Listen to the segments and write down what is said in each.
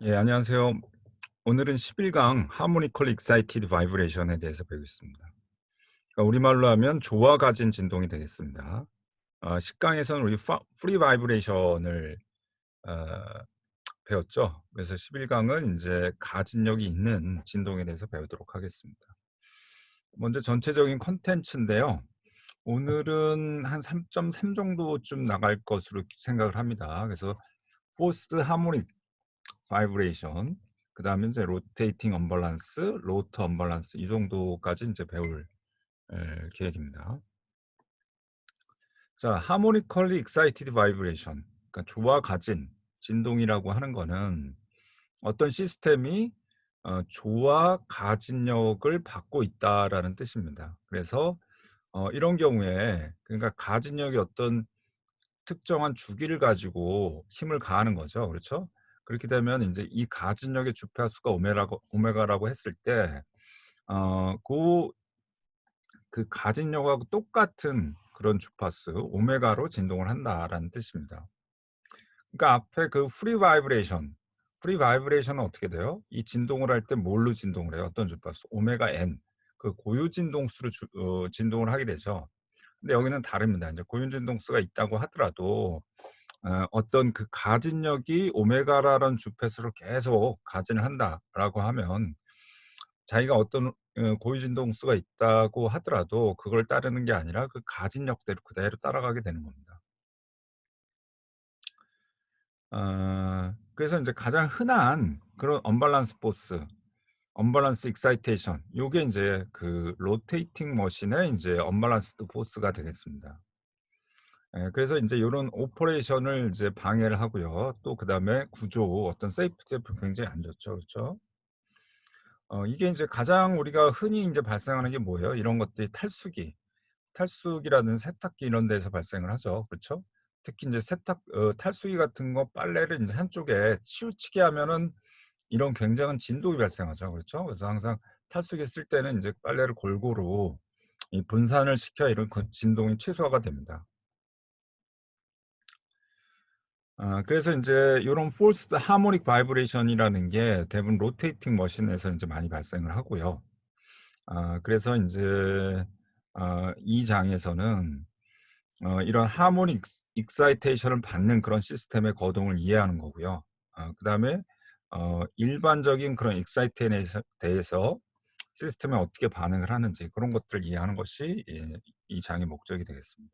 예, 안녕하세요. 오늘은 11강 하모니컬 익사이티드 바이브레이션에 대해서 배우겠습니다. 그러니까 우리말로 하면 조와 가진 진동이 되겠습니다. 10강에서는 우리 프리 바이브레이션을 어, 배웠죠. 그래서 11강은 이제 가진력이 있는 진동에 대해서 배우도록 하겠습니다. 먼저 전체적인 컨텐츠인데요. 오늘은 한 3.3 정도쯤 나갈 것으로 생각을 합니다. 그래서 포스트 하모닉 바이브레이션, 그다음에 이제 로테이팅 언밸런스, 로터 언밸런스 이 정도까지 이제 배울 계획입니다. 자, 하모니컬리 익사이티드 바이브레이션. 그러니까 조와 가진 진동이라고 하는 거는 어떤 시스템이 조와 가진력을 받고 있다라는 뜻입니다. 그래서 이런 경우에 그러니까 가진력이 어떤 특정한 주기를 가지고 힘을 가하는 거죠. 그렇죠? 그렇게 되면 인제 이 가진력의 주파수가 오메가라고 했을 때 그 가진력하고 똑같은 그런 주파수 오메가로 진동을 한다라는 뜻입니다. 그러니까 앞에 그 프리 바이브레이션은 어떻게 돼요? 이 진동을 할 때 뭘로 진동을 해요? 어떤 주파수? 오메가 n, 그 고유 진동수로 진동을 하게 되죠. 근데 여기는 다릅니다. 인제 고유 진동수가 있다고 하더라도 어떤 그 가진력이 오메가라는 주파수를 계속 가진을 한다라고 하면 자기가 어떤 고유 진동수가 있다고 하더라도 그걸 따르는 게 아니라 그 가진력대로 그대로 따라가게 되는 겁니다. 그래서 인제 가장 흔한 그런 언밸런스 포스, 언밸런스 익사이테이션, 요게 인제 그 로테이팅 머신의 인제 언밸런스드 포스가 되겠습니다. 예, 그래서 인제 요런 오퍼레이션을 이제 방해를 하고요. 또 그다음에 구조 어떤 세이프티에 굉장히 안 좋죠. 그렇죠? 이게 인제 가장 우리가 흔히 인제 발생하는 게 뭐예요? 이런 것들이 탈수기라든 세탁기 이런 데에서 발생을 하죠. 그렇죠? 특히 인제 탈수기 같은 거 빨래를 인제 한쪽에 치우치게 하면은 이런 굉장한 진동이 발생하죠. 그렇죠? 그래서 항상 탈수기 쓸 때는 인제 빨래를 골고루 이 분산을 시켜야 이런 그 진동이 최소화가 됩니다. 그래서 인제 요런 forced harmonic vibration이라는 게 대부분 로테이팅 머신에서 인제 많이 발생을 하고요. 그래서 인제 이 장에서는 이런 하모닉 익사이테이션을 받는 그런 시스템의 거동을 이해하는 거고요. 그다음에 일반적인 그런 익사이테이션에 대해서 시스템이 어떻게 반응을 하는지 그런 것들을 이해하는 것이 이 장의 목적이 되겠습니다.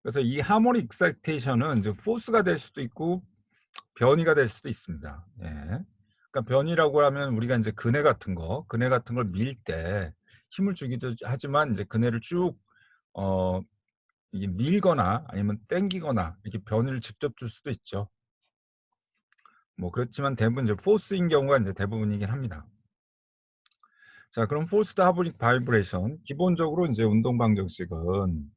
그래서 이 하모닉 익사이테이션은 이제 포스가 될 수도 있고 변이가 될 수도 있습니다. 예. 그러니까 변이라고 하면 우리가 인제 그네 같은 걸 밀 때 힘을 주기도 하지만 인제 그네를 쭉 어 이게 밀거나 아니면 당기거나 이렇게 변이를 직접 줄 수도 있죠. 뭐 그렇지만 대부분 이제 포스인 경우가 인제 대부분이긴 합니다. 자, 그럼 포스드 하모닉 바이브레이션 기본적으로 인제 운동 방정식은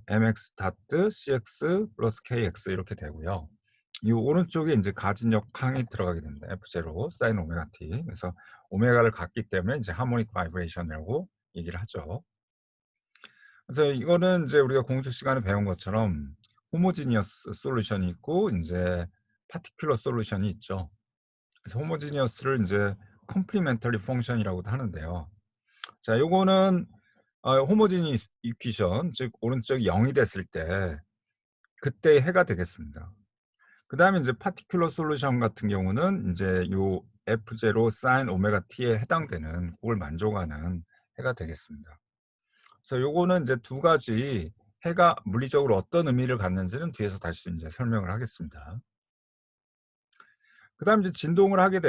mx 다트 cx 플러스 kx 이렇게 되고요. 이 오른쪽에 인제 가진력 항이 들어가게 됩니다. F0 사인 오메가 t. 그래서 오메가를 갖기 때문에 이제 하모닉 바이브레이션이라고 얘기를 하죠. 그래서 이거는 인제 우리가 공식 시간에 배운 것처럼 호모지니어스 솔루션이 있고 인제 파티큘러 솔루션이 있죠. 그래서 호모지니어스를 인제 컴플리멘터리 펑션이라고도 하는데요. 자, 요거는 호모지니스 이퀴션, 즉 오른쪽이 0이 됐을 때 그때의 해가 되겠습니다. 그다음에 인제 파티큘러 솔루션 같은 경우는 인제 요 F0 사인 오메가 t에 해당되는 그걸 만족하는 해가 되겠습니다. 그래서 요거는 인제 두 가지 해가 물리적으로 어떤 의미를 갖는지는 뒤에서 다시 인제 설명을 하겠습니다. 그다음에 이제 진동을 하게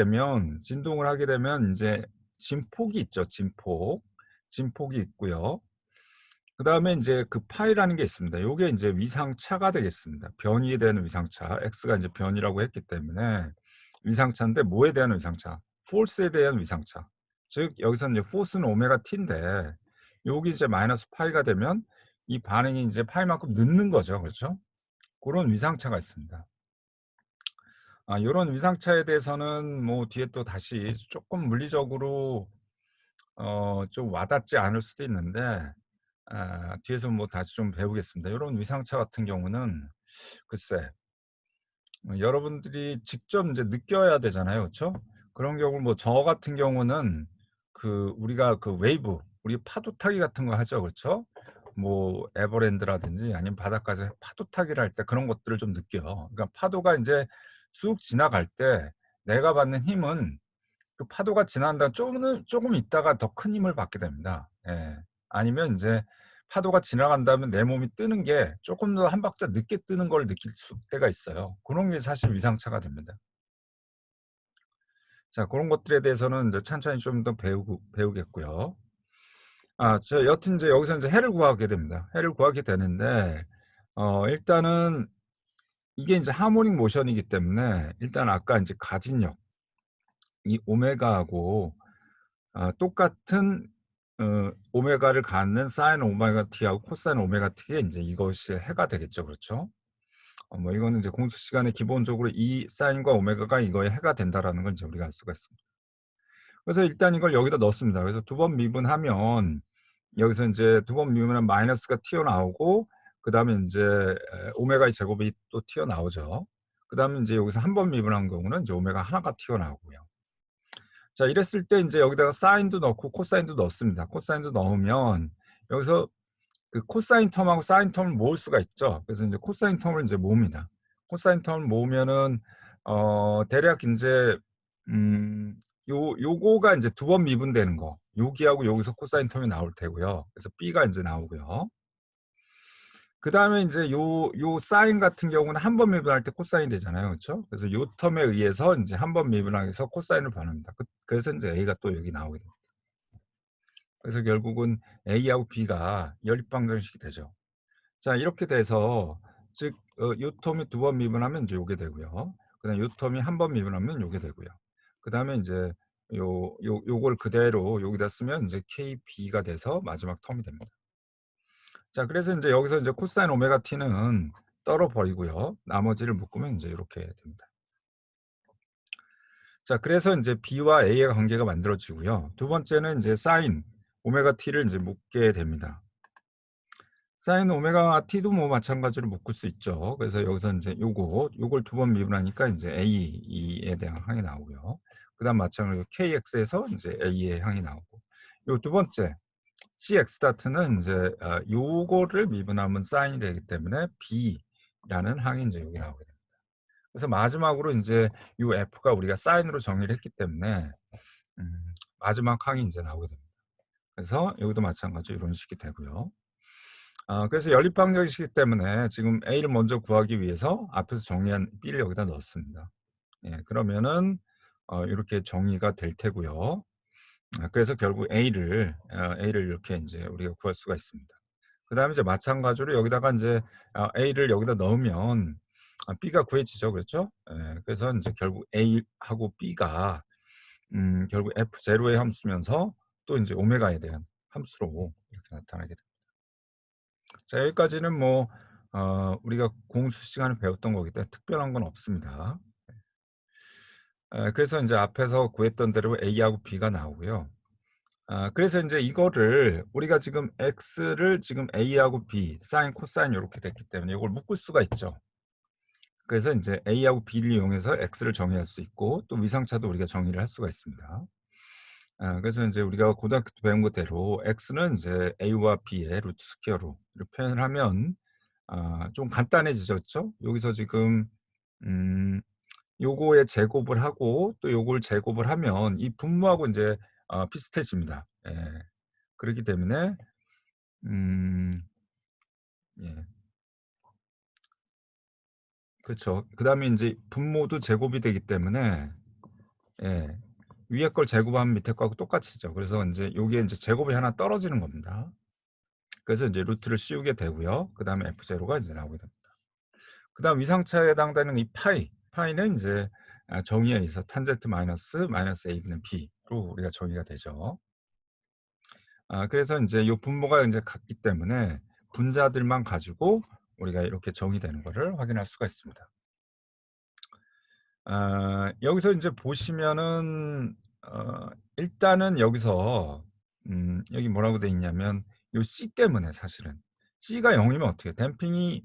되면 인제 진폭이 있죠, 진폭. 진폭이 있고요. 그다음에 인제 그 파이라는 게 있습니다. 요게 인제 위상차가 되겠습니다. 변이에 대한 위상차. X가 인제 변이라고 했기 때문에 위상차인데 뭐에 대한 위상차? force에 대한 위상차. 즉 여기서 인제 force는 오메가 t인데 요게 이제 마이너스 파이가 되면 이 반응이 인제 파이만큼 늦는 거죠. 그렇죠? 고런 위상차가 있습니다. 요런 위상차에 대해서는 뭐 뒤에 또 다시 쪼끔 물리적으로 좀 와닿지 않을 수도 있는데 뒤에서 뭐 다시 좀 배우겠습니다. 요런 위상차 같은 경우는 글쎄 여러분들이 직접 인제 느껴야 되잖아요. 그쵸? 그런 경우 뭐 저 같은 경우는 우리가 웨이브 우리 파도 타기 같은 거 하죠. 그쵸? 뭐 에버랜드라든지 아니면 바닷가에서 파도 타기를 할 때 그런 것들을 좀 느껴요. 그러니까 파도가 인제 쑥 지나갈 때 내가 받는 힘은 그 파도가 지난 다음 쪼금 있다가 더 큰 힘을 받게 됩니다. 예. 아니면 인제 파도가 지나간 다음에 내 몸이 뜨는 게 쪼끔 더 한 박자 늦게 뜨는 걸 느낄 때가 있어요. 고런 게 사실 위상차가 됩니다. 자 고런 것들에 대해서는 인제 찬찬히 좀 더 배우겠고요. 여튼 인제 여기서 인제 해를 구하게 됩니다. 해를 구하게 되는데 일단은 이게 인제 하모닉 모션이기 때문에 일단 아까 인제 가진 력 이 오메가하고 똑같은 오메가를 갖는 사인 오메가 t하고 코사인 오메가 t가 인제 이것이 해가 되겠죠. 그렇죠? 뭐 이거는 이제 공수 시간에 기본적으로 이 사인과 오메가가 이거의 해가 된다라는 걸 이제 우리가 알 수가 있습니다. 그래서 일단 이걸 여기다 넣습니다. 그래서 두 번 미분하면 여기서 인제 두 번 미분하면 마이너스가 튀어나오고 그다음에 인제 오메가의 제곱이 또 튀어나오죠. 그다음에 인제 여기서 한 번 미분한 경우는 이제 오메가 하나가 튀어나오고요. 자 이랬을 때 인제 여기다가 사인도 넣고 코사인도 넣습니다. 코사인도 넣으면 여기서 그 코사인 텀하고 사인 텀을 모을 수가 있죠. 그래서 인제 코사인 텀을 인제 모읍니다. 코사인 텀을 모으면은 대략 인제 요거가 인제 두 번 미분되는 거 여기하고 여기서 코사인 텀이 나올 테고요. 그래서 B가 인제 나오고요. 그다음에 인제 요 사인 같은 경우는 한 번 미분할 때 코사인이 되잖아요. 그쵸? 그래서 요 텀에 의해서 인제 한 번 미분하기 위해서 코사인을 반환합니다. 그래서 인제 A가 또 여기 나오게 됩니다. 그래서 결국은 A하고 B가 연립방정식이 되죠. 자 이렇게 돼서 즉 요 텀이 두 번 미분하면 인제 요게 되고요. 그다음에 요 텀이 한 번 미분하면 요게 되고요. 그다음에 인제 요걸 그대로 여기다 쓰면 인제 KB가 돼서 마지막 텀이 됩니다. 자 그래서 인제 여기서 인제 코사인 오메가 t는 떨어 버리고요. 나머지를 묶으면 인제 요렇게 됩니다. 자 그래서 인제 B와 A의 관계가 만들어지고요. 두 번째는 인제 사인 오메가 t를 인제 묶게 됩니다. 사인 오메가 t도 뭐 마찬가지로 묶을 수 있죠. 그래서 여기서 인제 요걸 두 번 미분하니까 인제 A에 대한 항이 나오고요. 그다음 마찬가지로 KX에서 인제 A의 항이 나오고 요 두 번째 CX 다트는 인제 요거를 미분하면 사인이 되기 때문에 B라는 항이 인제 여기 나오게 됩니다. 그래서 마지막으로 인제 요 F가 우리가 사인으로 정의를 했기 때문에 마지막 항이 인제 나오게 됩니다. 그래서 여기도 마찬가지로 이런 식이 되고요. 그래서 연립방정식이기 때문에 지금 A를 먼저 구하기 위해서 앞에서 정리한 B를 여기다 넣었습니다. 예 그러면은 요렇게 정의가 될 테고요. 그래서 결국 A를 이렇게 인제 우리가 구할 수가 있습니다. 그다음에 이제 마찬가지로 여기다가 인제 A를 여기다 넣으면 B가 구해지죠. 그렇죠? 예. 그래서 인제 결국 A하고 B가 결국 F0의 함수면서 또 인제 오메가에 대한 함수로 이렇게 나타나게 됩니다. 자 여기까지는 뭐 우리가 공수 시간에 배웠던 거기 때문에 특별한 건 없습니다. 그래서 인제 앞에서 구했던 대로 A하고 B가 나오고요. 그래서 인제 이거를 우리가 지금 X를 지금 A하고 B 사인 코사인 요렇게 됐기 때문에 요걸 묶을 수가 있죠. 그래서 인제 A하고 B를 이용해서 X를 정의할 수 있고 또 위상차도 우리가 정의를 할 수가 있습니다. 그래서 인제 우리가 고등학교 때 배운 것대로 X는 인제 A와 B의 루트 스퀘어로 이렇게 표현을 하면 좀 간단해지죠. 그쵸? 여기서 지금 음 요거의 제곱을 하고 또 요걸 제곱을 하면 이 분모하고 인제 비슷해집니다. 예. 그렇기 때문에 음 예. 그쵸. 그다음에 인제 분모도 제곱이 되기 때문에 예. 위에 걸 제곱하면 밑에 거하고 똑같이죠. 그래서 인제 요게 인제 제곱이 하나 떨어지는 겁니다. 그래서 인제 루트를 씌우게 되고요. 그다음에 F0가 인제 나오게 됩니다. 그다음 위상차에 해당되는 이 파이는 인제 정의에 의해서 탄젠트 마이너스 A분의 B로 우리가 정의가 되죠. 그래서 인제 요 분모가 인제 같기 때문에 분자들만 가지고 우리가 이렇게 정의되는 거를 확인할 수가 있습니다. 여기서 인제 보시면은 일단은 여기서 여기 뭐라고 돼 있냐면 요 C 때문에 사실은 C가 0 이면 어떻게 해요? 댐핑이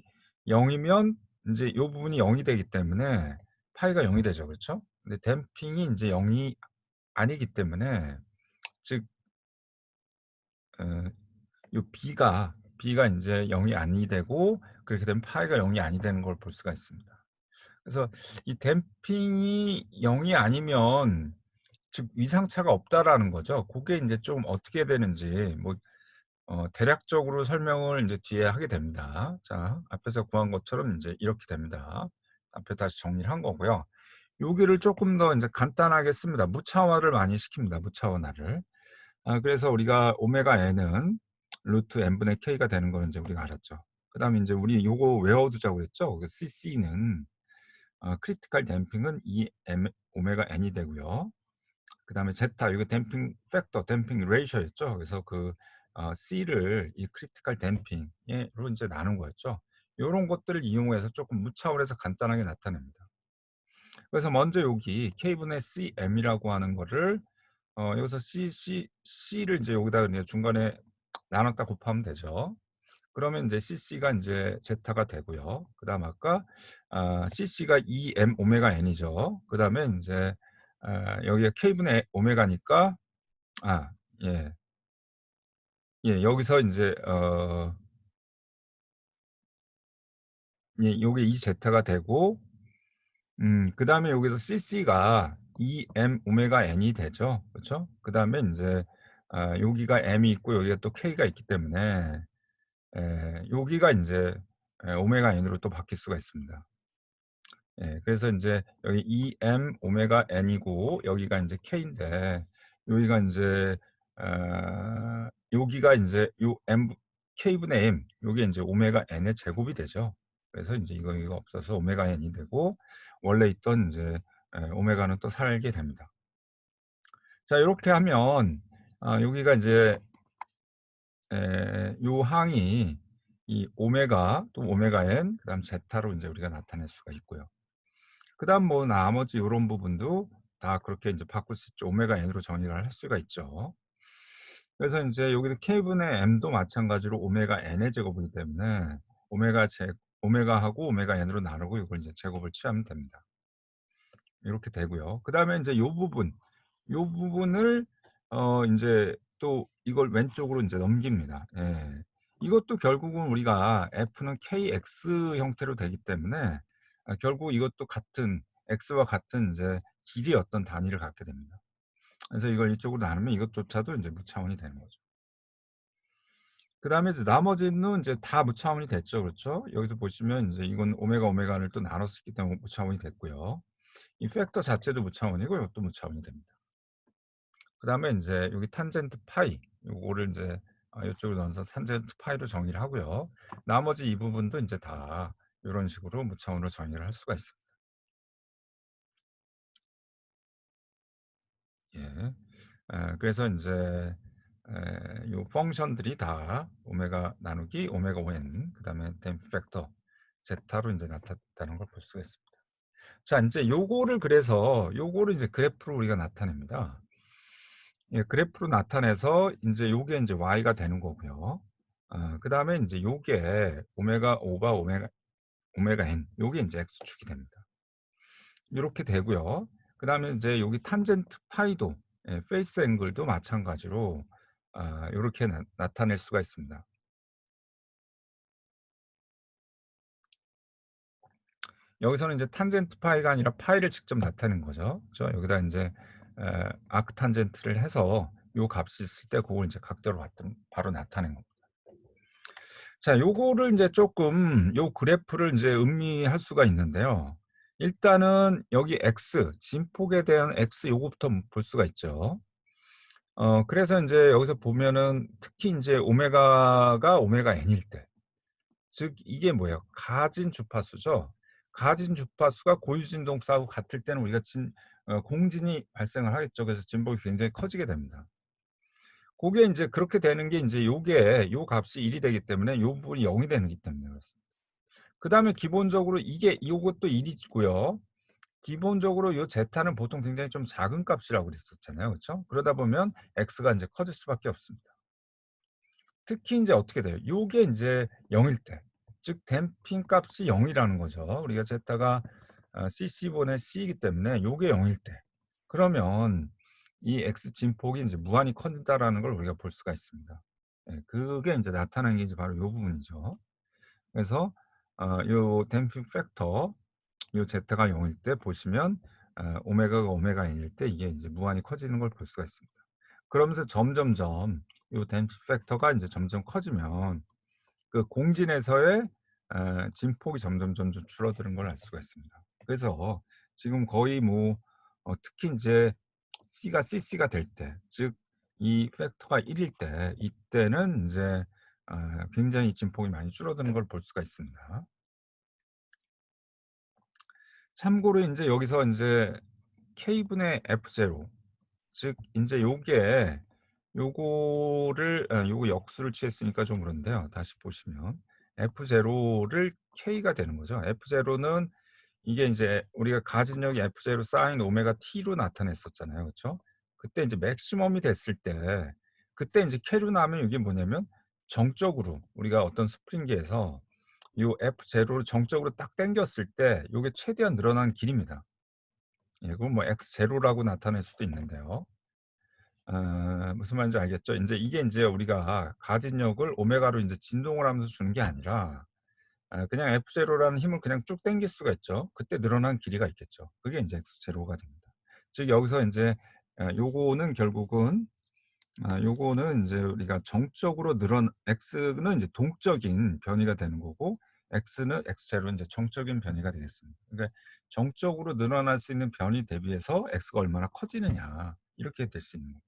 0 이면 인제 요 부분이 0이 되기 때문에 파이가 0이 되죠. 그렇죠? 근데 댐핑이 인제 0이 아니기 때문에 즉 어 요 B가 인제 0이 아니 되고 그렇게 되면 파이가 0이 아니 되는 걸 볼 수가 있습니다. 그래서 이 댐핑이 0이 아니면 즉 "위상차가 없다."라는 거죠. 고게 인제 좀 어떻게 되는지 뭐 대략적으로 설명을 인제 뒤에 하게 됩니다. 자, 앞에서 구한 것처럼 인제 이렇게 됩니다. 앞에 다시 정리를 한 거고요. 여기를 쪼끔 더 인제 간단하게 씁니다. 무차화를 많이 시킵니다, 무차원화를. 그래서 우리가 오메가 n은 루트 n분의 k가 되는 거는 인제 우리가 알았죠. 그다음에 인제 우리 요거 외워두자고 그랬죠. 그 cc는 크리티컬 댐핑은 이 m 오메가 n이 되고요. 그다음에 제타 이거 댐핑 팩터, 댐핑 레이셔였죠. 그래서 그 C를 이 크리티컬 댐핑으로 인제 나눈 거였죠. 요런 것들을 이용해서 쪼끔 무차원해서 간단하게 나타냅니다. 그래서 먼저 여기 K분의 CM이라고 하는 거를 여기서 C를 인제 여기다가 그냥 중간에 나눴다 곱하면 되죠. 그러면 인제 CC가 인제 제타가 되고요. 그다음 아까 CC가 2M 오메가 N이죠. 그다음에 인제 여기가 K분의 오메가니까 아 예. 예 여기서 인제 요게 2 제타가 되고 그다음에 여기서 CC가 2M 오메가 N이 되죠. 그쵸? 그다음에 인제 여기가 M이 있고 여기가 또 K가 있기 때문에 여기가 인제 오메가 N으로 또 바뀔 수가 있습니다. 예. 그래서 인제 여기 2M 오메가 N이고 여기가 인제 K인데 여기가 인제 여기가 인제 요 M K분의 M 요게 인제 오메가 N의 제곱이 되죠. 그래서 인제 이거 없어서 오메가 N이 되고 원래 있던 인제 오메가는 또 살게 됩니다. 자 요렇게 하면 여기가 인제 요 항이 이 오메가 또 오메가 N 그다음 제타로 인제 우리가 나타낼 수가 있고요. 그다음 뭐 나머지 요런 부분도 다 그렇게 인제 바꿀 수 있죠. 오메가 n으로 정의를 할 수가 있죠. 그래서 인제 여기도 K분의 M도 마찬가지로 오메가 n의 제곱이기 때문에 오메가 제 오메가하고 오메가 n으로 나누고 이걸 인제 제곱을 취하면 됩니다. 요렇게 되고요. 그다음에 인제 요 부분을 인제 또 이걸 왼쪽으로 인제 넘깁니다. 예. 이것도 결국은 우리가 F는 KX 형태로 되기 때문에 결국 이것도 같은 x와 같은 인제 길이의 어떤 단위를 갖게 됩니다. 그래서 이걸 이쪽으로 나누면 이것조차도 인제 무차원이 되는 거죠. 그다음에 이제 나머지는 인제 다 무차원이 됐죠. 그렇죠? 여기서 보시면 인제 이건 오메가를 또 나눴었기 때문에 무차원이 됐고요. 이 팩터 자체도 무차원이고 이것도 무차원이 됩니다. 그다음에 인제 여기 탄젠트 파이 요거를 인제 요쪽으로 넣어서 탄젠트 파이로 정의를 하고요. 나머지 이 부분도 인제 다 요런 식으로 무차원으로 정의를 할 수가 있습니다. 예. 그래서 인제 요 펑션들이 다 오메가 나누기 오메가 n 그다음에 댐프 팩터 제타로 인제 나타났다는 걸 볼 수가 있습니다. 자 인제 요거를 그래서 요거를 이제 그래프로 우리가 나타냅니다. 예 그래프로 나타내서 인제 요게 인제 y가 되는 거고요. 그다음에 인제 요게 오메가 오바 오메가 n 요게 인제 x축이 됩니다. 요렇게 되고요. 그다음에 인제 여기 탄젠트 파이도 페이스 앵글도 마찬가지로 요렇게 나타낼 수가 있습니다. 여기서는 인제 탄젠트 파이가 아니라 파이를 직접 나타낸 거죠. 그죠? 여기다 인제 아크 탄젠트를 해서 요 값이 있을 때 고걸 인제 각도로 봤더니 바로 나타낸 겁니다. 자 요거를 인제 쪼끔 요 그래프를 인제 음미할 수가 있는데요. 일단은 여기 x 진폭에 대한 x 요거부터 볼 수가 있죠. 그래서 인제 여기서 보면은 특히 인제 오메가가 오메가 n일 때 즉 이게 뭐예요? 가진 주파수죠. 가진 주파수가 고유 진동사하고 같을 때는 우리가 공진이 발생을 하겠죠. 그래서 진폭이 굉장히 커지게 됩니다. 고게 인제 그렇게 되는 게 인제 요게 요 값이 1이 되기 때문에 요 부분이 0이 되기 때문에 그렇습니다. 그다음에 기본적으로 이게 요것도 1 이고요. 기본적으로 요 제타는 보통 굉장히 좀 작은 값이라고 그랬었잖아요. 그쵸? 그러다 보면 x가 인제 커질 수밖에 없습니다. 특히 인제 어떻게 돼요? 요게 인제 0일 때 즉 댐핑 값이 0 이라는 거죠. 우리가 제타가 CC분의 C이기 때문에 요게 0일 때, 그러면 이 X 진폭이 인제 무한히 커진다라는 걸 우리가 볼 수가 있습니다. 예, 그게 인제 나타나는 게 이제 바로 요 부분이죠. 그래서 요 댐핑 팩터, 요 제타가 0일 때 보시면 오메가가 오메가 n일 때 이게 인제 무한히 커지는 걸 볼 수가 있습니다. 그러면서 점점점 요 댐핑 팩터가 인제 점점 커지면 그 공진에서의 진폭이 점점 줄어드는 걸 알 수가 있습니다. 그래서 지금 거의 뭐 특히 인제 C가 CC가 될 때, 즉 이 팩터가 1일 때, 이때는 인제 굉장히 진폭이 많이 줄어드는 걸 볼 수가 있습니다. 참고로 인제 여기서 인제 K분의 F0, 즉 인제 요게 요거를 요거 역수를 취했으니까 좀 그런데요. 다시 보시면 F0를 K가 되는 거죠. F0는 이게 인제 우리가 가진력이 F0 sin 오메가 t로 나타냈었잖아요. 그쵸? 그때 인제 맥시멈이 됐을 때, 그때 인제 K로 나오면 이게 뭐냐면 정적으로 우리가 어떤 스프링기에서 요 F0를 정적으로 딱 당겼을 때 요게 최대한 늘어난 길입니다. 예, 그건 뭐 X0라고 나타낼 수도 있는데요. 무슨 말인지 알겠죠? 인제 이게 인제 우리가 가진력을 오메가로 인제 진동을 하면서 주는 게 아니라 그냥 F0라는 힘을 그냥 쭉 당길 수가 있죠. 그때 늘어난 길이가 있겠죠. 그게 인제 X0가 됩니다. 즉 여기서 인제 요거는 결국은 요거는 인제 우리가 정적으로 X는 인제 동적인 변이가 되는 거고, X는 X0는 인제 정적인 변이가 되겠습니다. 그러니까 정적으로 늘어날 수 있는 변이 대비해서 X가 얼마나 커지느냐, 이렇게 될 수 있는 거죠.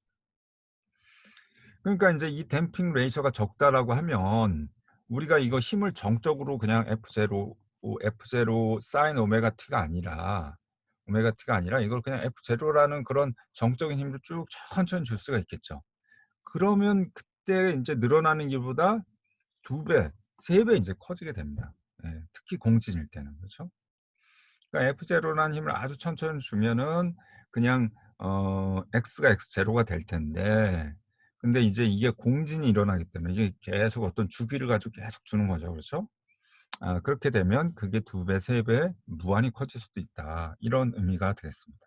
그러니까 인제 이 댐핑 레이셔가 적다라고 하면 우리가 이거 힘을 정적으로 그냥 F0 sin 오메가 t가 아니라, 이걸 그냥 F0라는 그런 정적인 힘으로 쭉 천천히 줄 수가 있겠죠. 그러면 그때 인제 늘어나는 길보다 2 배, 3배 인제 커지게 됩니다. 예. 특히 공진일 때는. 그렇죠? 그러니까 F0라는 힘을 아주 천천히 주면은 그냥 X가 X0가 될 텐데, 근데 이제 이게 공진이 일어나기 때문에 이게 계속 어떤 주기를 가지고 계속 주는 거죠. 그렇죠? 그렇게 되면 그게 2 배, 3배 무한히 커질 수도 있다. 이런 의미가 되겠습니다.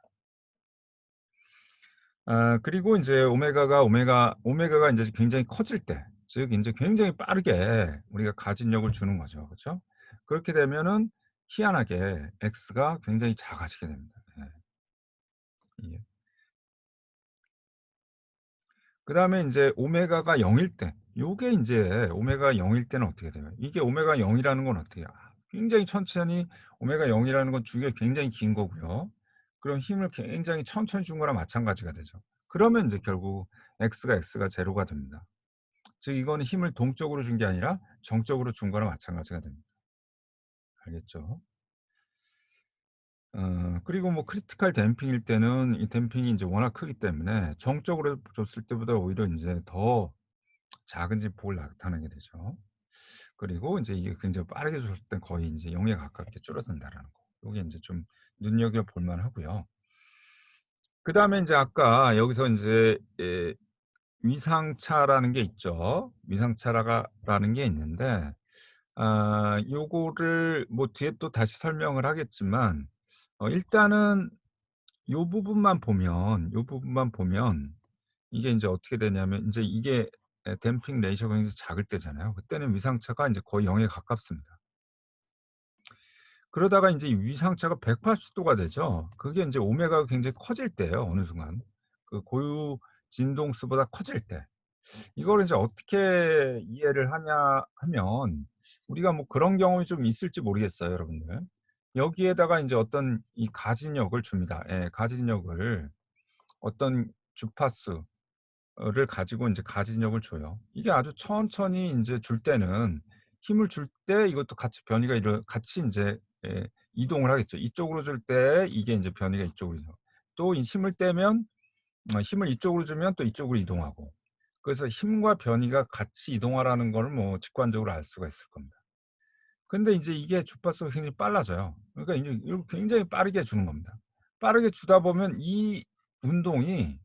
그리고 인제 오메가가 인제 굉장히 커질 때, 즉 인제 굉장히 빠르게 우리가 가진력을 주는 거죠. 그쵸? 그렇게 되면은 희한하게 X가 굉장히 작아지게 됩니다. 예. 예. 그다음에 인제 오메가가 0일 때, 요게 인제 오메가 0일 때는 어떻게 돼요? 이게 오메가 0 이라는 건 어떻게 해요? 굉장히 천천히, 오메가 0 이라는 건 주기가 굉장히 긴 거고요. 그럼 힘을 굉장히 천천히 준 거랑 마찬가지가 되죠. 그러면 인제 결국 X가 0가 됩니다. 즉 이거는 힘을 동적으로 준 게 아니라 정적으로 준 거랑 마찬가지가 됩니다. 알겠죠? 그리고 뭐 크리티컬 댐핑일 때는 이 댐핑이 인제 워낙 크기 때문에 정적으로 줬을 때보다 오히려 인제 더 작은 진폭을 나타내게 되죠. 그리고 인제 이게 굉장히 빠르게 줬을 땐 거의 인제 0에 가깝게 줄어든다라는 거. 요게 인제 좀 눈여겨 볼 만하고요. 그다음에 인제 아까 여기서 인제 위상차라는 게 있죠. 라는 게 있는데 요거를 뭐 뒤에 또 다시 설명을 하겠지만 일단은 요 부분만 보면 이게 인제 어떻게 되냐면 인제 이게 댐핑 레이셔가 굉장히 작을 때잖아요. 그때는 위상차가 인제 거의 0에 가깝습니다. 그러다가 인제 이 위상차가 180 도가 되죠. 그게 인제 오메가가 굉장히 커질 때예요, 어느 순간. 그 고유 진동수보다 커질 때. 이거를 이제 어떻게 이해를 하냐 하면, 우리가 뭐 그런 경험이 좀 있을지 모르겠어요, 여러분들. 여기에다가 인제 어떤 이 가진력을 줍니다. 예, 가진력을 어떤 주파수 를 가지고 인제 가진력을 줘요. 이게 아주 천천히 인제 줄 때는, 힘을 줄 때 이것도 같이 변이가 같이 인제 이동을 하겠죠. 이쪽으로 줄 때 이게 인제 변이가 이쪽으로 이동, 또 이 힘을 떼면 힘을 이쪽으로 주면 또 이쪽으로 이동하고. 그래서 힘과 변이가 같이 이동하라는 거를 뭐 직관적으로 알 수가 있을 겁니다. 근데 인제 이게 주파수가 굉장히 빨라져요. 그러니까 인제 이걸 굉장히 빠르게 주는 겁니다. 빠르게 주다 보면 이 운동이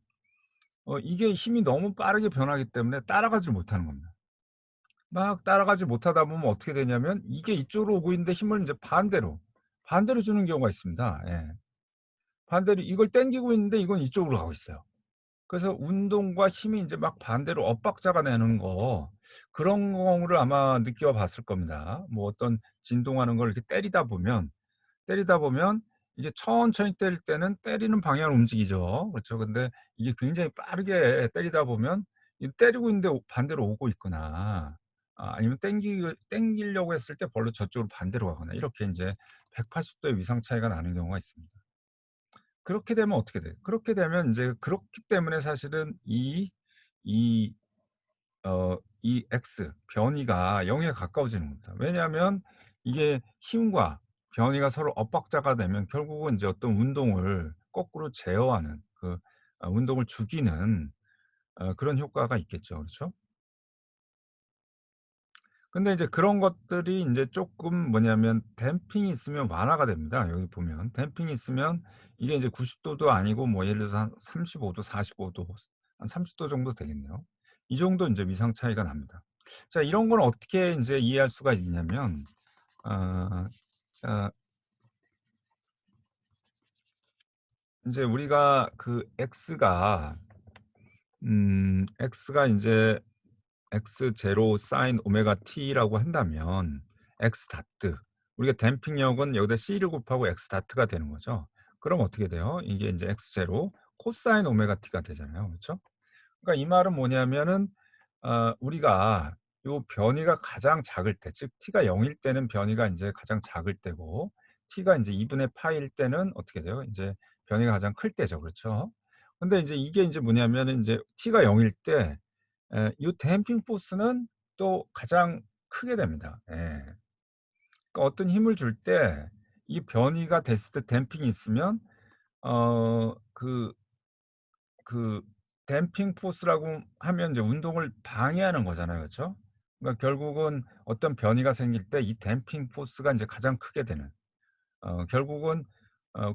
이게 힘이 너무 빠르게 변하기 때문에 따라가질 못하는 겁니다. 막 따라가지 못하다 보면 어떻게 되냐면 이게 이쪽으로 오고 있는데 힘을 인제 반대로 주는 경우가 있습니다. 예. 반대로 이걸 당기고 있는데 이건 이쪽으로 가고 있어요. 그래서 운동과 힘이 인제 막 반대로 엇박자가 되는 거, 그런 거를 아마 느껴 봤을 겁니다. 뭐 어떤 진동하는 걸 이렇게 때리다 보면 이게 천천히 때릴 때는 때리는 방향을 움직이죠. 그렇죠. 근데 이게 굉장히 빠르게 때리다 보면 이 때리고 있는데 반대로 오고 있거나, 아니면 당기려고 했을 때 별로 저쪽으로 반대로 가거나, 이렇게 인제 180 도의 위상 차이가 나는 경우가 있습니다. 그렇게 되면 어떻게 돼요? 그렇게 되면 인제, 그렇기 때문에 사실은 이 이 x 변이가 0에 가까워지는 겁니다. 왜냐하면 이게 힘과 변이가 서로 엇박자가 되면 결국은 인제 어떤 운동을 거꾸로 제어하는, 운동을 죽이는 그런 효과가 있겠죠. 그렇죠? 근데 이제 그런 것들이 인제 쪼끔 뭐냐면 댐핑이 있으면 완화가 됩니다. 여기 보면 댐핑이 있으면 이게 이제 90 도도 아니고 뭐 예를 들어서 한 35 도, 45 도, 한 30도 정도 되겠네요. 이 정도 인제 위상 차이가 납니다. 자, 이런 건 어떻게 인제 이해할 수가 있냐면, 아 자 인제 우리가 x가 인제 x 제로 사인 오메가 t라고 한다면, x 다트, 우리가 댐핑력은 여기다 c를 곱하고 x 다트가 되는 거죠. 그럼 어떻게 돼요? 이게 인제 x 제로 코사인 오메가 t가 되잖아요. 그렇죠? 그러니까 이 말은 뭐냐면은, 우리가 요 변이가 가장 작을 때, 즉 t가 0일 때는 변이가 인제 가장 작을 때고, t가 인제 2 분의 파일 때는 어떻게 돼요? 인제 변이가 가장 클 때죠. 그렇죠? 근데 인제 이게 인제 뭐냐면은, 인제 t가 0일 때 이 댐핑 포스는 또 가장 크게 됩니다. 예. 그러니까 어떤 힘을 줄 때 이 변이가 됐을 때 댐핑이 있으면, 어 그 그 댐핑 포스라고 하면 이제 운동을 방해하는 거잖아요. 그렇죠? 그러니까 결국은 어떤 변이가 생길 때 이 댐핑 포스가 인제 가장 크게 되는, 결국은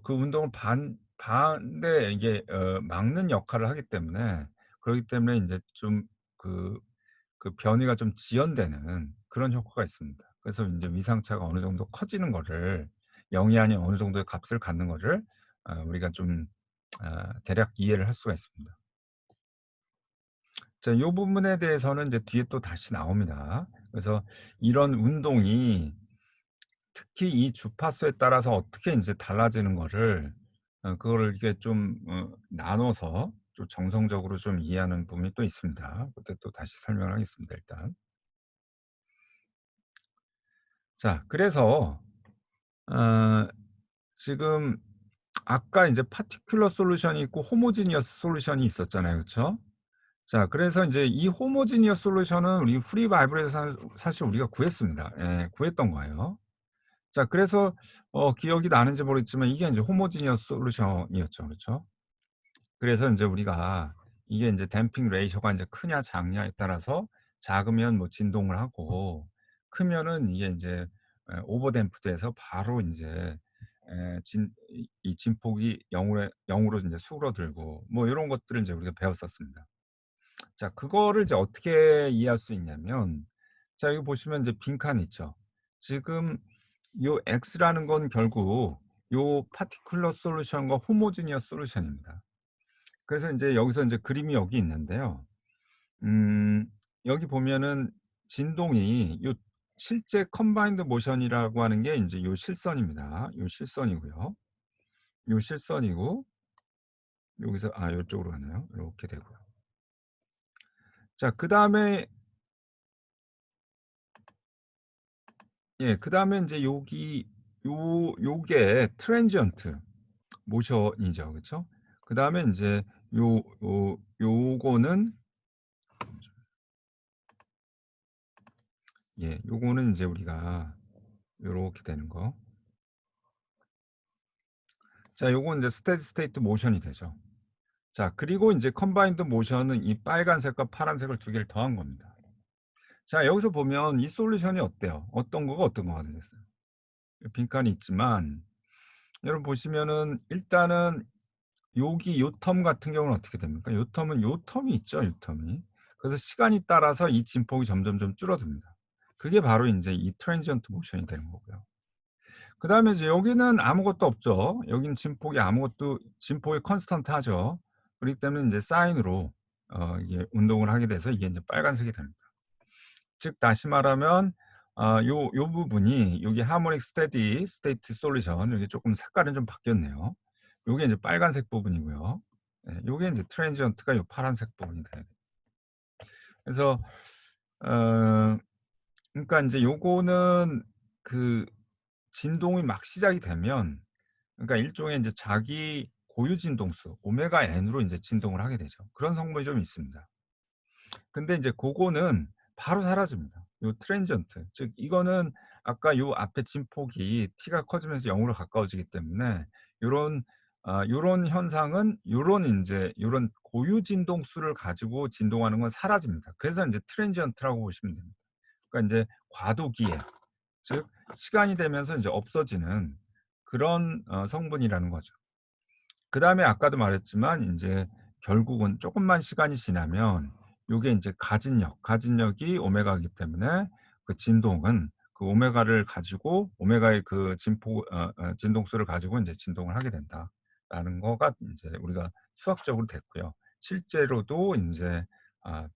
그 운동을 반대 이게 막는 역할을 하기 때문에, 그러기 때문에 인제 좀 그 변이가 좀 지연되는 그런 효과가 있습니다. 그래서 인제 위상차가 어느 정도 커지는 거를, 0이 아닌 어느 정도의 값을 갖는 거를 우리가 좀 대략 이해를 할 수가 있습니다. 자, 요 부분에 대해서는 이제 뒤에 또 다시 나옵니다. 그래서 이런 운동이 특히 이 주파수에 따라서 어떻게 인제 달라지는 거를, 그거를 이렇게 좀 나눠서 좀 정성적으로 좀 이해하는 부분이 또 있습니다. 그때 또 다시 설명을 하겠습니다 일단. 자, 그래서 어 지금 아까 인제 파티큘러 솔루션이 있고 호모지니어스 솔루션이 있었잖아요. 그쵸? 자, 그래서 인제 이 호모지니어스 솔루션은 우리 프리 바이브레이션 사실 우리가 구했습니다. 예, 구했던 거예요. 자, 그래서 기억이 나는지 모르겠지만 이게 인제 호모지니어스 솔루션이었죠. 그렇죠? 그래서 인제 우리가 이게 인제 댐핑 레이셔가 인제 크냐 작냐에 따라서, 작으면 뭐 진동을 하고, 크면은 이게 인제 오버 댐프돼서 바로 인제 이 진폭이 0 으로 인제 수그러들고, 뭐 요런 것들을 인제 우리가 배웠었습니다. 자, 그거를 이제 어떻게 이해할 수 있냐면, 자 여기 보시면 이제 빈칸 있죠. 지금 요 x라는 건 결국 요 파티큘러 솔루션과 호모지니어스 솔루션입니다. 그래서 인제 여기서 인제 그림이 여기 있는데요. 음 여기 보면은 진동이 요 실제 컴바인드 모션이라고 하는 게 인제 요 실선입니다. 요 실선이고요. 요 실선이고, 여기서 요쪽으로 가네요. 요렇게 되고요. 자, 그다음에, 그다음에 인제 요게 트랜지언트 모션이죠. 그쵸? 그다음에 인제 요거는, 요거는 인제 우리가 요렇게 되는 거. 자, 요건 인제 스테디 스테이트 모션이 되죠. 자, 그리고 인제 컨바인드 모션은 이 빨간색과 파란색을 두 개를 더한 겁니다. 자, 여기서 보면 이 솔루션이 어때요? 어떤 거가 어떤 거가 되겠어요? 빈칸이 있지만 여러분 보시면은 일단은 여기 요 텀 같은 경우는 어떻게 됩니까? 요 텀은 요 텀이 있죠, 요 텀이. 그래서 시간이 따라서 이 진폭이 점점점 줄어듭니다. 그게 바로 인제 이 트랜지언트 모션이 되는 거고요. 그다음에 이제 여기는 아무것도 없죠. 여기는 진폭이 아무것도 진폭이 컨스턴트하죠. 그렇기 때문에 인제 사인으로 이게 운동을 하게 돼서 이게 인제 빨간색이 됩니다. 즉 다시 말하면 요 부분이 여기 하모닉 스테디 스테이트 솔루션 여기 쪼끔 색깔은 좀 바뀌었네요. 요게 인제 빨간색 부분이고요. 예 요게 인제 트랜지언트가 요 파란색 부분이 돼요. 그래서 어 그러니까 인제 요거는 그 진동이 막 시작이 되면 그러니까 일종의 인제 자기 고유 진동수 오메가 n으로 인제 진동을 하게 되죠. 그런 성분이 좀 있습니다. 근데 인제 고거는 바로 사라집니다. 요 트랜지언트. 즉 이거는 아까 요 앞에 진폭이 t가 커지면서 0 으로 가까워지기 때문에 요런 요런 현상은 요런 인제 요런 고유 진동수를 가지고 진동하는 건 사라집니다. 그래서 인제 트랜지언트라고 보시면 됩니다. 그러니까 인제 과도기에 즉 시간이 되면서 인제 없어지는 그런 성분이라는 거죠. 그다음에 아까도 말했지만 인제 결국은 쪼끔만 시간이 지나면 요게 인제 가진력이 오메가이기 때문에 그 진동은 그 오메가를 가지고 오메가의 그 진폭 진동수를 가지고 인제 진동을 하게 된다라는 거가 인제 우리가 수학적으로 됐고요. 실제로도 인제 아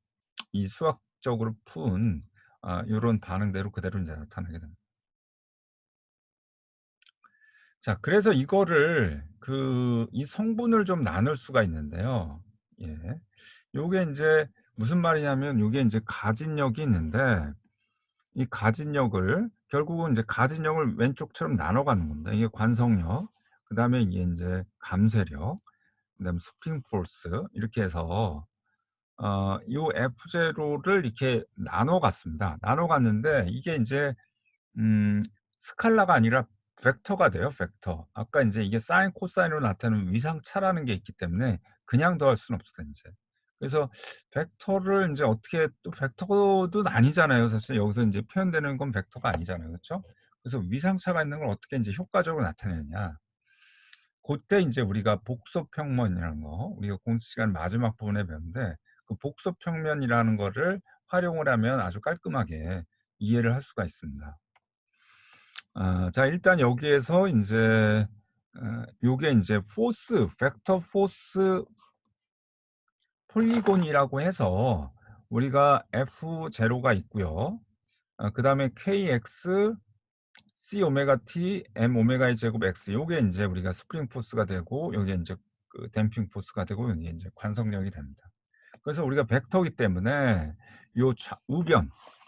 이 수학적으로 푼 요런 반응대로 그대로 인제 나타나게 됩니다. 자 그래서 이거를 이 성분을 좀 나눌 수가 있는데요. 예. 요게 인제 무슨 말이냐면 요게 인제 가진력이 있는데 이 가진력을 결국은 인제 가진력을 왼쪽처럼 나눠 가는 겁니다. 이게 관성력 그다음에 이게 인제 감쇄력 그다음에 스프링 포스 이렇게 해서 요 F0를 이렇게 나눠 갔습니다. 나눠 갔는데 이게 인제 스칼라가 아니라 벡터가 돼요, 벡터. 아까 인제 이게 사인 코사인으로 나타나는 위상차라는 게 있기 때문에 그냥 더할 수는 없어요 인제. 그래서 벡터를 인제 어떻게 또 벡터도 아니잖아요. 사실 여기서 인제 표현되는 건 벡터가 아니잖아요. 그쵸? 그래서 위상차가 있는 걸 어떻게 인제 효과적으로 나타내느냐. 고때 인제 우리가 복소평면이라는 거 우리가 공식 시간 마지막 부분에 배웠는데 그 복소평면이라는 거를 활용을 하면 아주 깔끔하게 이해를 할 수가 있습니다. 자 일단 여기에서 인제 요게 인제 벡터 포스 폴리곤이라고 해서 우리가 F0가 있고요. 그다음에 KX, C 오메가 T, M 오메가의 제곱 X 요게 인제 우리가 스프링 포스가 되고 요게 인제 그 댐핑 포스가 되고 이게 인제 관성력이 됩니다. 그래서 우리가 벡터이기 때문에 요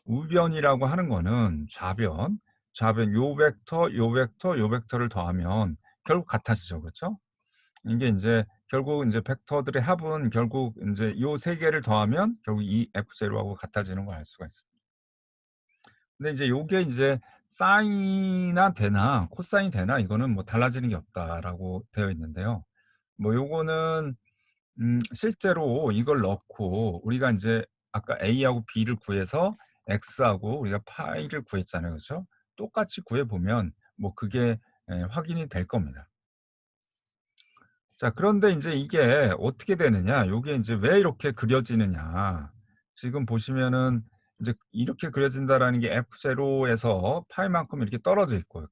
우변이라고 하는 거는 좌변 요 벡터, 요 벡터를 더하면 결국 같아지죠. 그렇죠? 이게 인제 결국 인제 벡터들의 합은 결국 인제 요 3 개를 더하면 결국 이 F0하고 같아지는 걸 알 수가 있습니다. 근데 이제 요게 이제 사인이나 되나 코사인이 되나 이거는 뭐 달라지는 게 없다라고 되어 있는데요. 뭐 요거는 실제로 이걸 넣고 우리가 인제 아까 A하고 B를 구해서 X하고 우리가 파이를 구했잖아요. 그죠? 똑같이 구해 보면 뭐 그게 확인이 될 겁니다. 자 그런데 인제 이게 어떻게 되느냐 요게 인제 왜 이렇게 그려지느냐. 지금 보시면은 인제 이렇게 그려진다라는 게 F0 에서 파이만큼 이렇게 떨어져 있고요.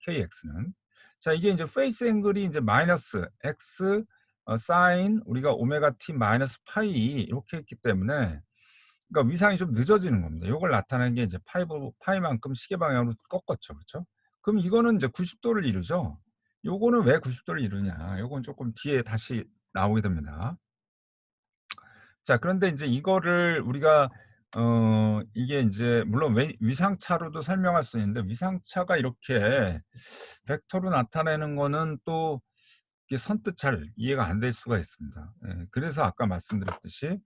KX는. 자 이게 인제 페이스 앵글이 인제 마이너스 X 사인 우리가 오메가 T 마이너스 파이 이렇게 했기 때문에 그러니까 위상이 좀 늦어지는 겁니다. 요걸 나타내는 게 이제 파이만큼 시계 방향으로 꺾었죠. 그쵸? 그럼 이거는 이제 90 도를 이루죠. 요거는 왜 90 도를 이루냐. 요건 쪼끔 뒤에 다시 나오게 됩니다. 자 그런데 인제 이거를 우리가 이게 인제 물론 왜 위상차로도 설명할 수 있는데 위상차가 이렇게 벡터로 나타내는 거는 또 이게 선뜻 잘 이해가 안 될 수가 있습니다. 예. 그래서 아까 말씀드렸듯이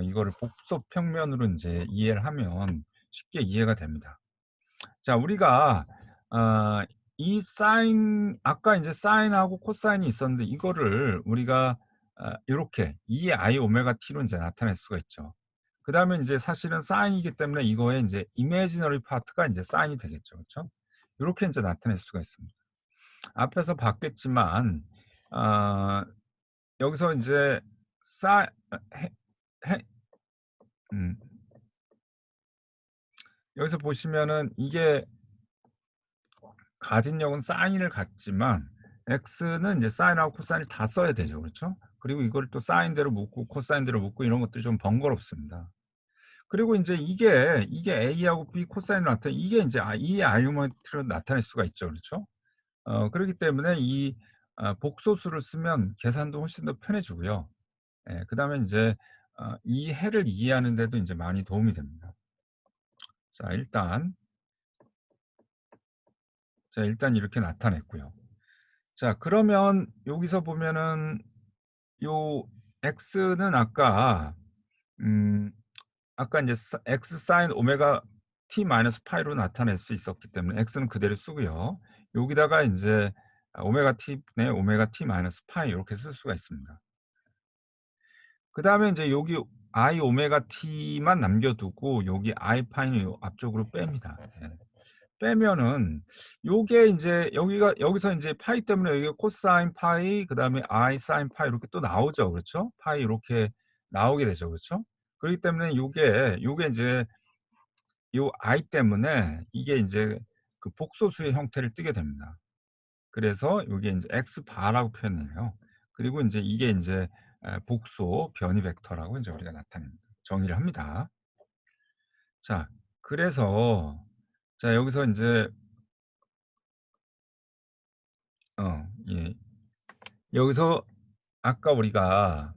이거를 복소 평면으로 인제 이해를 하면 쉽게 이해가 됩니다. 자 우리가 아 이 사인 아까 인제 사인하고 코사인이 있었는데 이거를 우리가 요렇게 2 i 오메가 t로 인제 나타낼 수가 있죠. 그다음에 인제 사실은 사인이기 때문에 이거의 인제 이미지너리 파트가 인제 사인이 되겠죠. 그쵸? 요렇게 인제 나타낼 수가 있습니다. 앞에서 봤겠지만 아 여기서 인제 사 해 해 음. 여기서 보시면은 이게 가진력은 사인을 갖지만 x는 인제 사인하고 코사인을 다 써야 되죠. 그렇죠? 그리고 이걸 또 사인대로 묶고 코사인대로 묶고 이런 것들이 좀 번거롭습니다. 그리고 인제 이게 a하고 b 코사인으로 나타나 이게 인제 이 아이오메트리로 나타낼 수가 있죠. 그렇죠? 그러기 때문에 이 복소수를 쓰면 계산도 훨씬 더 편해지고요. 예, 그다음에 인제 이 해를 이해하는 데도 인제 많이 도움이 됩니다. 자 일단 이렇게 나타냈고요. 자 그러면 여기서 보면은 요 x는 음 아까 인제 x sin 오메가 t 마이너스 파이로 나타낼 수 있었기 때문에 x는 그대로 쓰고요. 여기다가 인제 오메가 t분의 오메가 t 마이너스 파이 요렇게 쓸 수가 있습니다. 그다음에 인제 여기 i 오메가 t만 남겨 두고 여기 i 파이는 요 앞쪽으로 뺍니다. 예. 빼면은 요게 인제 여기서 인제 파이 때문에 여기가 코사인 파이 그다음에 i 사인 파이 이렇게 또 나오죠. 그렇죠? 파이 이렇게 나오게 되죠. 그렇죠? 그렇기 때문에 요게 인제 요 i 때문에 이게 인제 그 복소수의 형태를 띠게 됩니다. 그래서 요게 인제 x 바라고 표현해요. 그리고 인제 이게 인제 복소 변이 벡터라고 인제 우리가 나타냅니다. 정의를 합니다. 자 그래서 자 여기서 인제 예. 여기서 아까 우리가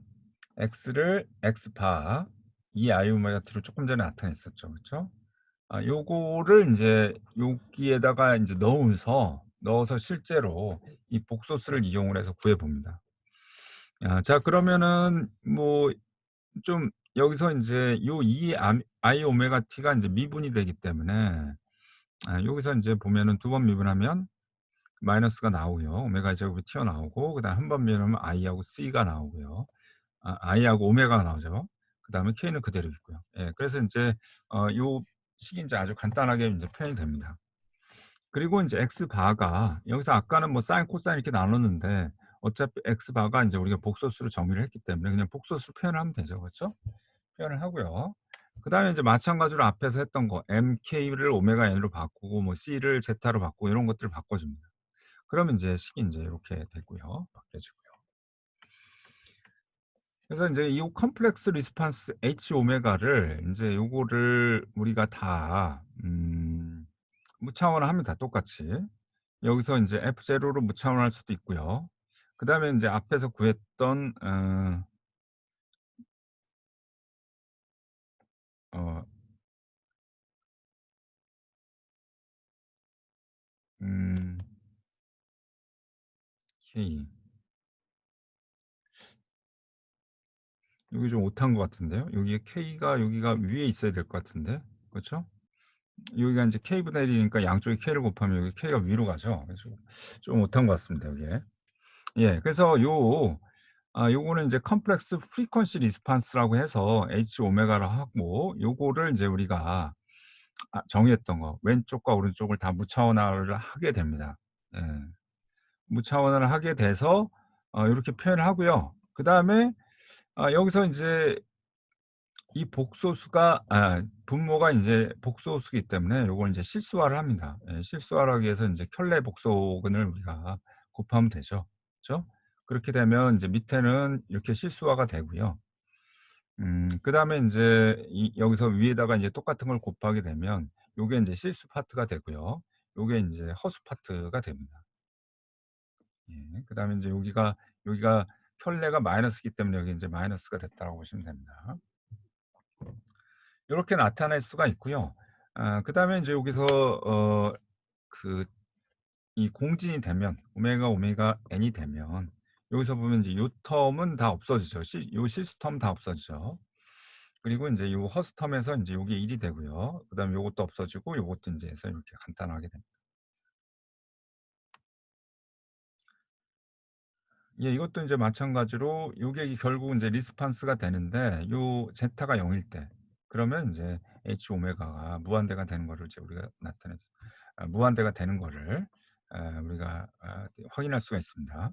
x를 x바 이 아이오메가트로 쪼끔 전에 나타냈었죠. 그쵸? 요거를 인제 여기에다가 인제 넣어서 실제로 이 복소수를 이용을 해서 구해 봅니다. 자 그러면은 뭐 좀 여기서 인제 요 이 i 오메가 t가 인제 미분이 되기 때문에 여기서 인제 보면은 두 번 미분하면 마이너스가 나오고요. 오메가 제곱이 튀어나오고 그다음에 한 번 미분하면 i하고 c가 나오고요. i하고 오메가가 나오죠. 그다음에 k는 그대로 있고요. 예. 그래서 인제 요 식이 인제 아주 간단하게 인제 표현이 됩니다. 그리고 인제 x 바가 여기서 아까는 뭐 사인 코사인 이렇게 나눴는데 어차피 x 바가 인제 우리가 복소수로 정의를 했기 때문에 그냥 복소수로 표현을 하면 되죠. 그렇죠? 표현을 하고요. 그다음에 인제 마찬가지로 앞에서 했던 거 mk를 오메가 n으로 바꾸고 뭐 c를 제타로 바꾸고 이런 것들을 바꿔 줍니다. 그러면 인제 식이 인제 요렇게 되고요. 바뀌어지고요. 그래서 인제 이 컴플렉스 리스폰스 H 오메가를 인제 요거를 우리가 다 무차원화합니다 똑같이. 여기서 인제 F0로 무차원화할 수도 있고요. 그다음에 인제 앞에서 구했던 어 음 K 여기 좀 오타인 것 같은데요. 여기에 K가 여기가 위에 있어야 될 것 같은데. 그렇죠? 여기가 인제 K분의 1 이니까 양쪽에 K를 곱하면 여기 K가 위로 가죠. 그래서 좀 오타인 것 같습니다 여기에. 예. 그래서 요거는 인제 컴플렉스 프리퀀시 리스폰스라고 해서 H 오메가를 하고 요거를 인제 우리가 정의했던 거 왼쪽과 오른쪽을 다 무차원화를 하게 됩니다. 예. 무차원화를 하게 돼서 요렇게 표현을 하고요. 그다음에 여기서 인제 이 복소수가 분모가 인제 복소수이기 때문에 요걸 인제 실수화를 합니다. 예. 실수화를 하기 위해서 인제 켤레 복소근을 우리가 곱하면 되죠. 그죠? 그렇게 되면 인제 밑에는 이렇게 실수화가 되고요. 그다음에 인제 여기서 위에다가 인제 똑같은 걸 곱하게 되면 요게 인제 실수 파트가 되고요. 요게 인제 허수 파트가 됩니다. 예. 그다음에 인제 여기가 켤레가 마이너스이기 때문에 여기 인제 마이너스가 됐다라고 보시면 됩니다. 요렇게 나타낼 수가 있고요. 그다음에 인제 여기서 그 이 공진이 되면 오메가 n이 되면 여기서 보면 이제 요 텀은 다 없어지죠. 요 실수 텀 다 없어지죠. 그리고 인제 요 허스 텀에서 인제 요게 1이 되고요. 그다음에 요것도 없어지고 요것도 인제 해서 이렇게 간단하게 됩니다. 예 이것도 인제 마찬가지로 요게 결국 인제 리스판스가 되는데 요 제타가 0일 때 그러면 인제 H 오메가가 무한대가 되는 거를 이제 우리가 나타내서 무한대가 되는 거를 우리가 확인할 수가 있습니다.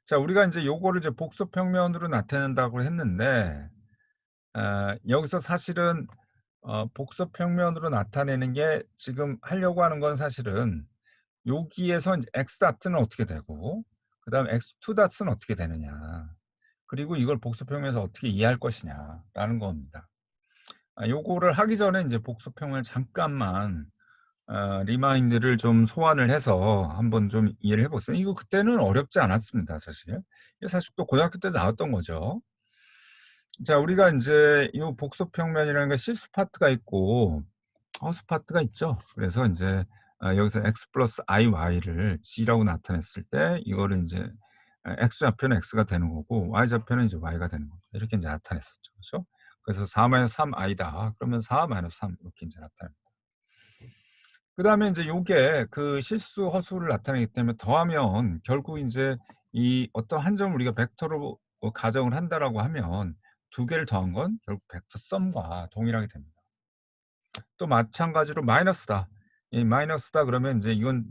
자 우리가 인제 요거를 이제 복소 평면으로 나타낸다고 했는데 여기서 사실은 복소 평면으로 나타내는 게 지금 하려고 하는 건 사실은 여기에서 인제 x 다트는 어떻게 되고 그다음에 x2 다트는 어떻게 되느냐. 그리고 이걸 복소 평면에서 어떻게 이해할 것이냐라는 겁니다. 요거를 하기 전에 인제 복소 평면을 잠깐만 리마인드를 좀 소환을 해서 한번 좀 이해를 해 보세요. 이거 그때는 어렵지 않았습니다 사실. 이게 사실 또 고등학교 때 나왔던 거죠. 자 우리가 인제 요 복소 평면이라는 게 실수 파트가 있고 허수 파트가 있죠. 그래서 인제 여기서 x 플러스 iy를 g라고 나타냈을 때 이거를 인제 x 좌표는 x가 되는 거고 y 좌표는 이제 y가 되는 겁니다. 이렇게 인제 나타냈었죠. 그죠? 그래서 4-3i다. 그러면 4-3 이렇게 인제 나타납니다. 그다음에 인제 요게 그 실수 허수를 나타내기 때문에 더하면 결국 인제 이 어떤 한 점을 우리가 벡터로 가정을 한다라고 하면 두 개를 더한 건 결국 벡터 썸과 동일하게 됩니다. 또 마찬가지로 마이너스다. 이 마이너스다 그러면 인제 이건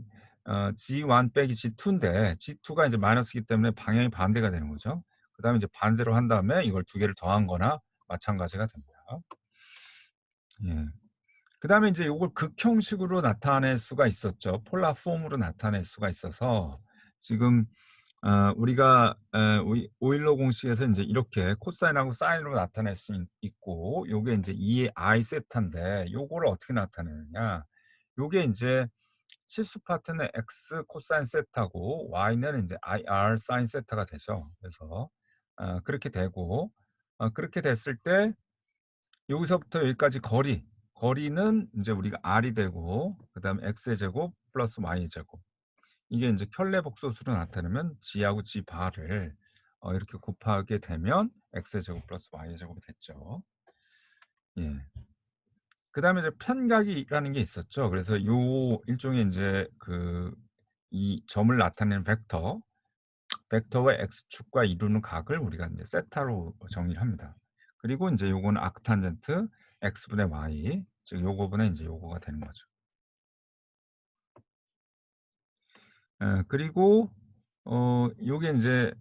G1 빼기 G2인데 G2가 인제 마이너스이기 때문에 방향이 반대가 되는 거죠. 그다음에 이제 반대로 한 다음에 이걸 두 개를 더한 거나 마찬가지가 됩니다. 예. 그다음에 인제 요걸 극형식으로 나타낼 수가 있었죠. 폴라 폼으로 나타낼 수가 있어서 지금 우리가 오일러 공식에서 인제 이렇게 코사인하고 사인으로 나타낼 수 있고 요게 인제 2의 i 세타인데 요거를 어떻게 나타내느냐. 요게 인제 실수 파트는 x 코사인 세타고 y는 인제 ir 사인 세타가 되죠. 그래서 그렇게 되고 그렇게 됐을 때 여기서부터 여기까지 거리는 인제 우리가 r이 되고 그다음에 x의 제곱 플러스 y의 제곱 이게 인제 켤레 복소수로 나타내면 g하고 g 바를 이렇게 곱하게 되면 x의 제곱 플러스 y의 제곱이 됐죠. 예. 그다음에 이제 편각이라는 게 있었죠. 그래서 요 일종의 인제 이 점을 나타내는 벡터와 x축과 이루는 각을 우리가 인제 세타로 정의를 합니다. 그리고 인제 요거는 아크탄젠트 x분의 y 즉 요거분의 인제 요거가 되는 거죠. 그리고 요게 인제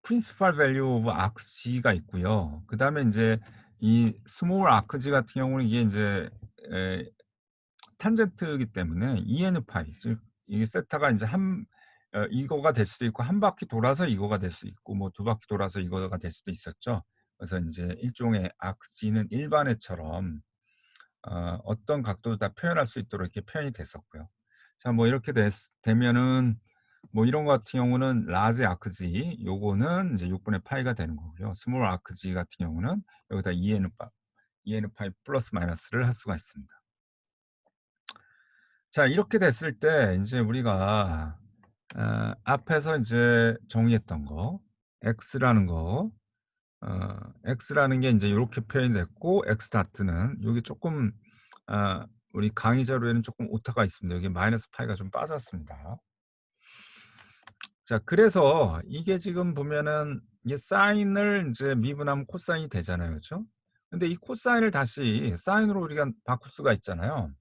principal value of arcg가 있고요. 그다음에 인제 이 small arcg 같은 경우는 이게 인제 에 탄젠트이기 때문에 EN 파이 즉 이게 세타가 인제 이거가 될 수도 있고 한 바퀴 돌아서 이거가 될 수 있고 뭐 두 바퀴 돌아서 이거가 될 수도 있었죠. 그래서 인제 일종의 arcg는 일반회처럼 어떤 각도도 다 표현할 수 있도록 이렇게 표현이 됐었고요. 자 뭐 이렇게 되면은 뭐 이런 거 같은 경우는 라지 아크지 요거는 인제 6분의 파이가 되는 거고요. 스몰 아크지 같은 경우는 여기다 EN 파이 플러스 마이너스를 할 수가 있습니다. 자 이렇게 됐을 때 인제 우리가 앞에서 인제 정의했던 거 x라는 거 x라는 게 인제 요렇게 표현이 됐고 x 다트는 요게 쪼끔 우리 강의 자료에는 쪼끔 오타가 있습니다. 여기 마이너스 파이가 좀 빠졌습니다. 자 그래서 이게 지금 보면은 이게 사인을 인제 미분하면 코사인이 되잖아요. 그쵸? 근데 이 코사인을 다시 사인으로 우리가 바꿀 수가 있잖아요.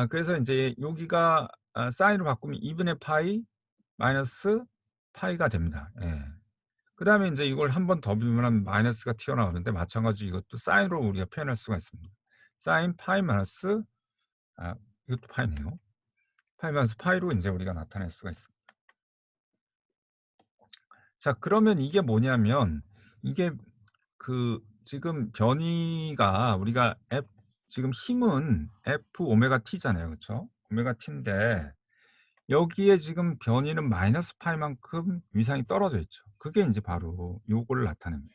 그래서 인제 여기가 사인으로 바꾸면 2분의 파이 마이너스 파이가 됩니다. 예. 그다음에 인제 이걸 한 번 더 비교하면 마이너스가 튀어나오는데 마찬가지로 이것도 사인으로 우리가 표현할 수가 있습니다. 사인 파이 마이너스 아 이것도 파이네요. 파이 마이너스 파이로 인제 우리가 나타낼 수가 있습니다. 자 그러면 이게 뭐냐면 이게 지금 변이가 우리가 지금 힘은 F 오메가 T잖아요. 그쵸? 오메가 T인데 여기에 지금 변이는 마이너스 파이만큼 위상이 떨어져 있죠. 그게 인제 바로 요거를 나타냅니다.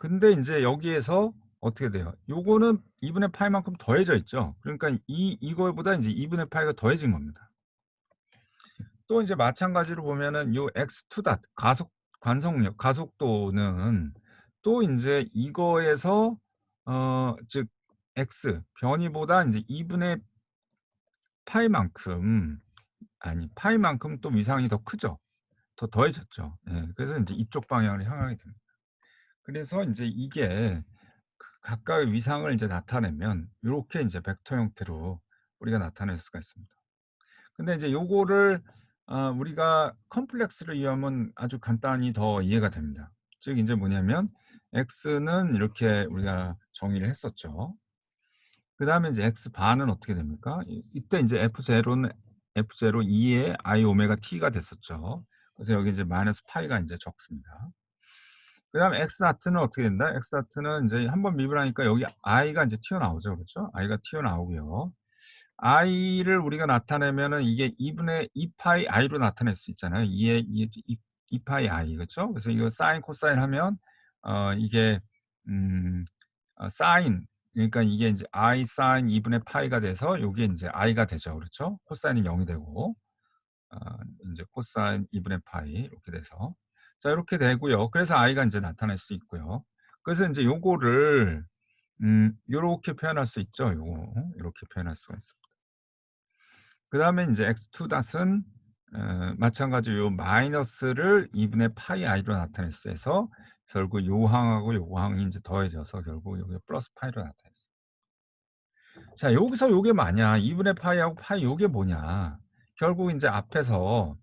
근데 인제 여기에서 어떻게 돼요? 요거는 2분의 파이만큼 더해져 있죠. 그러니까 이거보다 인제 2분의 파이가 더해진 겁니다. 또 인제 마찬가지로 보면은 요 x2 닷 관속력 가속도는 또 인제 이거에서 즉 x 변이보다 인제 2분의 파이만큼 파이만큼 또 위상이 더 크죠. 더 더해졌죠. 예. 그래서 인제 이쪽 방향으로 향하게 됩니다. 그래서 인제 이게 각각의 위상을 인제 나타내면 요렇게 인제 벡터 형태로 우리가 나타낼 수가 있습니다. 근데 이제 요거를 우리가 컴플렉스를 이해하면 아주 간단히 더 이해가 됩니다. 즉 인제 뭐냐면 x는 이렇게 우리가 정의를 했었죠. 그다음에 이제 x 반은 어떻게 됩니까? 이때 인제 F0는 F0 2에 I 오메가 t가 됐었죠. 그래서 여기 이제 마이너스 파이가 인제 적습니다. 그다음에 x 하트는 어떻게 된다? x 하트는 인제 한번 미분하니까 여기 i가 인제 튀어나오죠. 그렇죠? i가 튀어나오고요. i를 우리가 나타내면은 이게 2분의 2 파이 i로 나타낼 수 있잖아요. 2의 2 파이 i 그렇죠? 그래서 이거 사인 코사인 하면 이게 음 사인, 그러니까 이게 인제 i 사인 2 분의 파이가 돼서 요게 인제 i가 되죠. 그렇죠? 코사인은 0이 되고 인제 코사인 2 분의 파이 이렇게 돼서 자 요렇게 되고요. 그래서 i가 인제 나타날 수 있고요. 그래서 인제 요거를 요렇게 표현할 수 있죠. 요거 요렇게 표현할 수가 있습니다. 그다음에 인제 x2 닷은 마찬가지로 요 마이너스를 2 분의 파이 i로 나타낼 수 해서 결국 요 항하고 요거 항이 인제 더해져서 결국 요게 플러스 파이로 나타냈어요. 자 여기서 요게 뭐냐, 2 분의 파이하고 파이 요게 뭐냐. 결국 인제 앞에서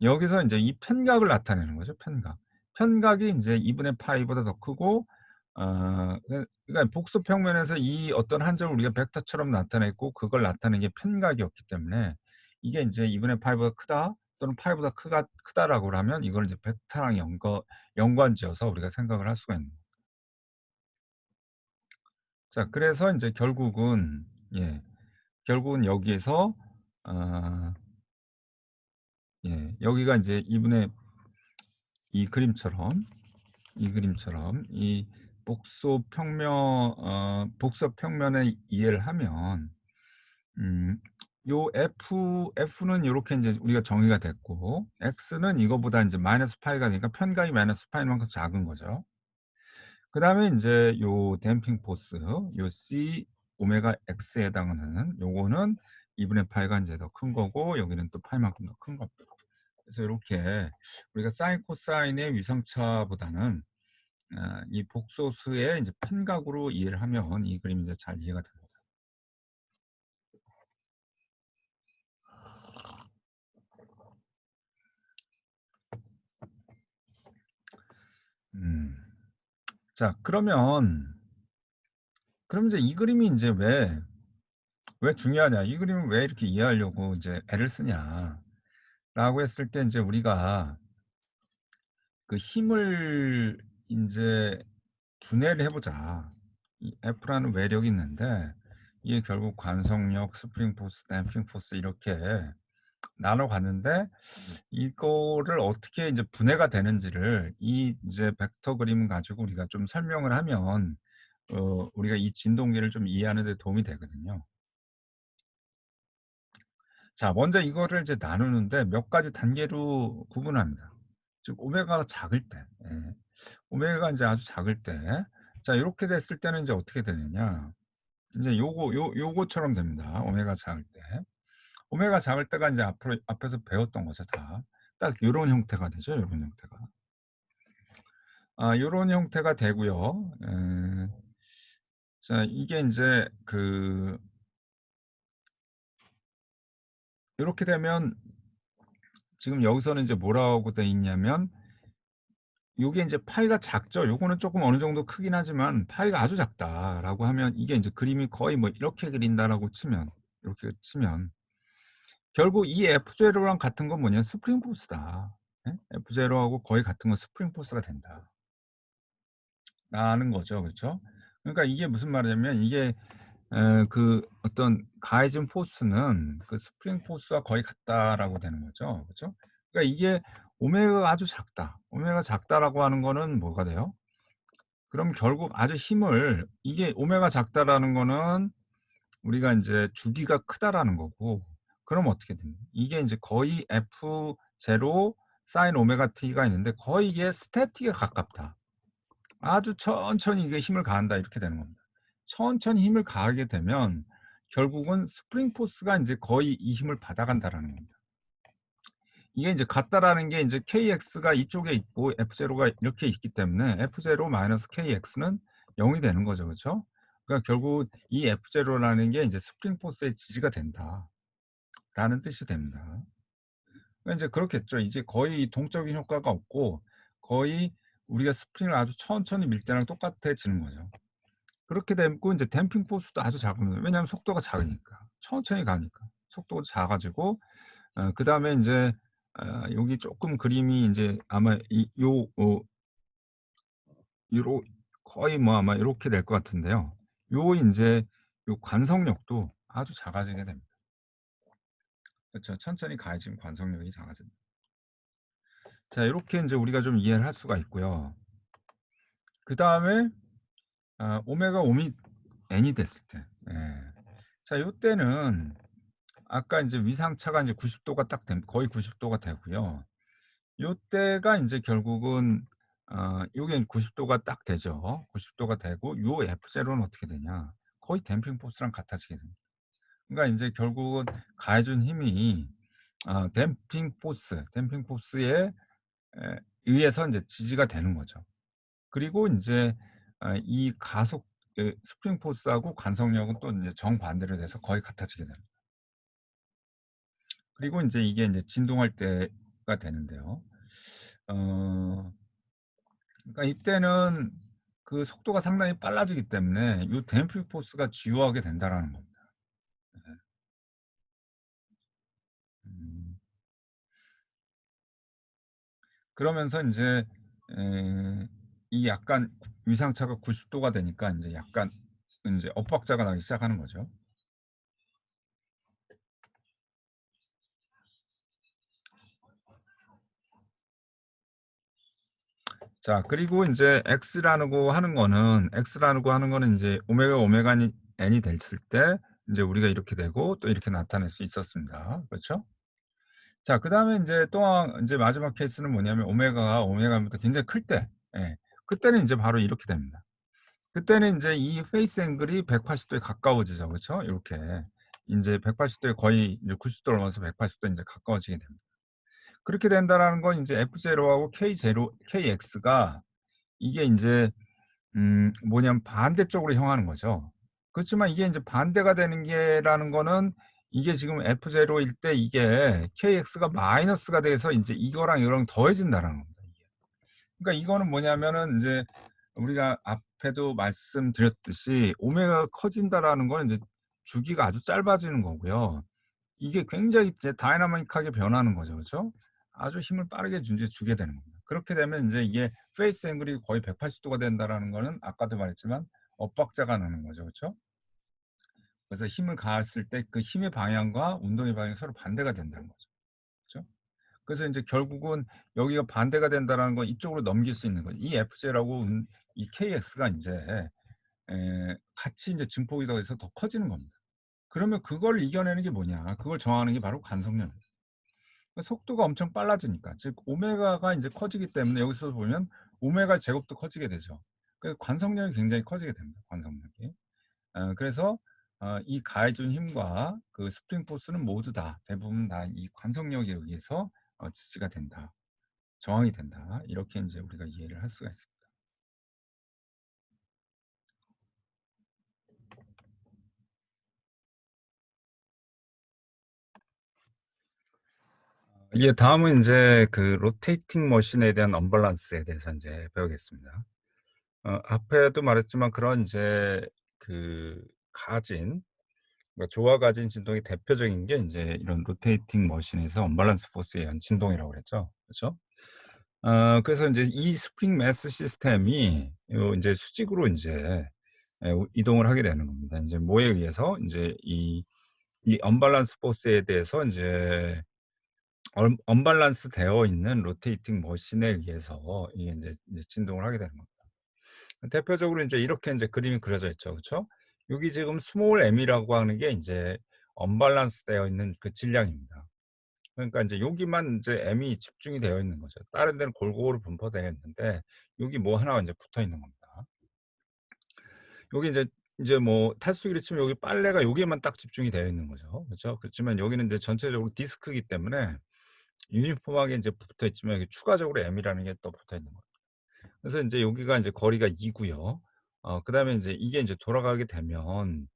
여기서 인제 이 편각을 나타내는 거죠, 편각. 편각이 인제 2 분의 파이보다 더 크고 그러니까 복수 평면에서 이 어떤 한 점을 우리가 벡터처럼 나타냈고 그걸 나타낸 게 편각이었기 때문에 이게 인제 2 분의 파이보다 크다 또는 파이보다 크다라고 하면 이걸 이제 벡터랑 연관지어서 우리가 생각을 할 수가 있는 거예요. 자 그래서 인제 결국은 예 결국은 여기에서 아 여기가 인제 2 분의 이 그림처럼 이 그림처럼 이 복소 평면 복서 평면을 이해를 하면 음 요 F는 요렇게 인제 우리가 정의가 됐고 X는 이거보다 인제 마이너스 파이가 되니까 편각이 마이너스 파이 만큼 작은 거죠. 그다음에 인제 요 댐핑 포스 요 C 오메가 X에 해당하는 요거는 2 분의 파이가 인제 더 큰 거고 여기는 또 파이만큼 더 큰 겁니다. 그래서 요렇게 우리가 사인 코사인의 위성차보다는 이 복소수의 이제 편각으로 이해를 하면 이 그림이 이제 잘 이해가 됩니다. 음. 자 그럼 이제 이 그림이 인제 왜 중요하냐, 이 그림을 왜 이렇게 이해하려고 이제 애를 쓰냐라고 했을 때 인제 우리가 그 힘을 인제 분해를 해 보자. 이 F라는 외력이 있는데 이게 결국 관성력, 스프링 포스, 댐핑 포스 이렇게 나눠 갔는데 이거를 어떻게 인제 분해가 되는지를 이 이제 벡터 그림 가지고 우리가 좀 설명을 하면 우리가 이 진동계를 좀 이해하는 데 도움이 되거든요. 자 먼저 이거를 이제 나누는데 몇 가지 단계로 구분합니다. 즉 오메가가 작을 때 오메가가 인제 아주 작을 때 자 요렇게 됐을 때는 인제 어떻게 되느냐. 인제 요거처럼 됩니다, 오메가 작을 때. 오메가 작을 때가 인제 앞에서 배웠던 거죠 다. 딱 요런 형태가 되죠, 요런 형태가. 요런 형태가 되고요. 자 이게 인제 요렇게 되면 지금 여기서는 이제 뭐라고 돼 있냐면 요게 인제 파이가 작죠. 요거는 쪼끔 어느 정도 크긴 하지만 파이가 아주 작다라고 하면 이게 인제 그림이 거의 뭐 이렇게 그린다라고 치면 요렇게 치면 결국 이 F0랑 같은 건 뭐냐면 스프링 포스다. 예? F0하고 거의 같은 건 스프링 포스가 된다라는 거죠. 그렇죠? 그러니까 이게 무슨 말이냐면 이게 그 어떤 가해진 포스는 그 스프링 포스와 거의 같다라고 되는 거죠. 그죠? 그러니까 이게 오메가가 아주 작다. 오메가가 작다라고 하는 거는 뭐가 돼요? 그럼 결국 아주 힘을 이게 오메가 작다라는 거는 우리가 인제 주기가 크다라는 거고 그럼 어떻게 됩니까? 이게 인제 거의 F0 sin 오메가 t가 있는데 거의 이게 스태틱에 가깝다. 아주 천천히 이게 힘을 가한다 이렇게 되는 겁니다. 천천히 힘을 가하게 되면 결국은 스프링 포스가 인제 거의 이 힘을 받아간다라는 겁니다. 이게 인제 같다라는 게 인제 kx가 이쪽에 있고 F0가 이렇게 있기 때문에 F0 마이너스 kx는 0이 되는 거죠. 그쵸? 그러니까 결국 이 F0라는 게 인제 스프링 포스의 지지가 된다라는 뜻이 됩니다. 그러니까 인제 그렇겠죠. 이제 거의 동적인 효과가 없고 거의 우리가 스프링을 아주 천천히 밀 때랑 똑같아지는 거죠. 그렇게 되고 인제 댐핑 포스도 아주 작으면, 왜냐하면 속도가 작으니까. 천천히 가니까. 속도가 작아지고 그다음에 인제 여기 쪼끔 그림이 인제 아마 이 요 요러 거의 뭐 아마 요렇게 될 것 같은데요. 요 인제 요 관성력도 아주 작아지게 됩니다. 그쵸. 천천히 가해지면 관성력이 작아집니다. 자, 요렇게 인제 우리가 좀 이해를 할 수가 있고요. 그다음에 오메가 오미 n이 됐을 때, 예. 자, 요때는 아까 인제 위상차가 인제 90 도가 딱 된, 거의 90 도가 되고요. 요때가 인제 결국은 요게 90 도가 딱 되죠. 90 도가 되고 요 F0는 어떻게 되냐. 거의 댐핑 포스랑 같아지게 됩니다. 그러니까 인제 결국은 가해 준 힘이 댐핑 포스에 의해서 인제 지지가 되는 거죠. 그리고 인제 이 가속 스프링 포스하고 관성력은 또 인제 정반대로 돼서 거의 같아지게 됩니다. 그리고 인제 이게 인제 진동할 때가 되는데요. 어 그러니까 이때는 그 속도가 상당히 빨라지기 때문에 요 댐핑 포스가 지요하게 된다라는 겁니다. 네. 음. 그러면서 인제 에 이 약간 위상차가 90 도가 되니까 인제 약간 인제 엇박자가 나기 시작하는 거죠. 자, 그리고 인제 X라는 거 하는 거는 인제 오메가 n이 됐을 때 인제 우리가 이렇게 되고 또 이렇게 나타낼 수 있었습니다. 그렇죠? 자, 그다음에 인제 또 인제 마지막 케이스는 뭐냐면 오메가가 오메가보다 굉장히 클 때, 예. 그때는 인제 바로 이렇게 됩니다. 그때는 인제 이 페이스 앵글이 180 도에 가까워지죠. 그렇죠? 요렇게. 인제 180 도에 거의 이제 90 도를 넘어서 180 도에 인제 가까워지게 됩니다. 그렇게 된다라는 건 인제 F0하고 KX가 이게 인제 뭐냐면 반대쪽으로 향하는 거죠. 그렇지만 이게 인제 반대가 되는 게라는 거는 이게 지금 F0일 때 이게 KX가 마이너스가 돼서 인제 이거랑 이거랑 더해진다라는 겁니다, 이게. 그러니까 이거는 뭐냐면은 인제 우리가 앞에도 말씀드렸듯이 오메가가 커진다라는 거는 인제 주기가 아주 짧아지는 거고요. 이게 굉장히 이제 다이나믹하게 변하는 거죠. 그렇죠? 아주 힘을 빠르게 인제 주게 되는 겁니다. 그렇게 되면 인제 이게 페이스 앵글이 거의 180 도가 된다라는 거는 아까도 말했지만 엇박자가 나는 거죠. 그렇죠? 그래서 힘을 가했을 때 그 힘의 방향과 운동의 방향이 서로 반대가 된다는 거죠. 그렇죠? 그래서 인제 결국은 여기가 반대가 된다라는 건 이쪽으로 넘길 수 있는 거죠. 이 FJ라고 이 KX가 인제 같이 인제 증폭이 더해서 더 커지는 겁니다. 그러면 그걸 이겨내는 게 뭐냐? 그걸 정하는 게 바로 관성력입니다. 속도가 엄청 빨라지니까. 즉 오메가가 인제 커지기 때문에 여기서 보면 오메가 제곱도 커지게 되죠. 그래서 관성력이 굉장히 커지게 됩니다, 관성력이. 그래서 이 가해 준 힘과 그 스프링 포스는 모두 다 대부분 다 이 관성력에 의해서 지지가 된다. 저항이 된다. 이렇게 인제 우리가 이해를 할 수가 있습니다. 이게 다음은 인제 그 로테이팅 머신에 대한 언밸런스에 대해서 인제 배우겠습니다. 앞에도 말했지만 그런 인제 그 가진, 그러니까 조화 가진 진동의 대표적인 게 인제 이런 로테이팅 머신에서 언밸런스 포스에 의한 진동이라고 그랬죠. 그죠? 그래서 인제 이 스프링 매스 시스템이 요 인제 수직으로 인제 이동을 하게 되는 겁니다. 인제 뭐에 의해서 인제 이 언밸런스 포스에 대해서 인제 언밸런스 되어 있는 로테이팅 머신에 의해서 이게 인제 진동을 하게 되는 겁니다. 대표적으로 인제 이렇게 인제 그림이 그려져 있죠. 그쵸? 여기 지금 스몰 m이라고 하는 게 인제 언밸런스 되어 있는 그 질량입니다. 그러니까 인제 여기만 인제 m이 집중이 되어 있는 거죠. 다른 데는 골고루 분포되어 있는데 여기 뭐 하나가 인제 붙어 있는 겁니다. 여기 인제 뭐 탈수기를 치면 여기 빨래가 여기에만 딱 집중이 되어 있는 거죠. 그죠? 그렇지만 여기는 인제 전체적으로 디스크이기 때문에 유니폼하게 인제 붙어 있지만 여기 추가적으로 m이라는 게 또 붙어 있는 거예요. 그래서 인제 여기가 인제 거리가 2 고요. 그다음에 인제 이게 인제 돌아가게 되면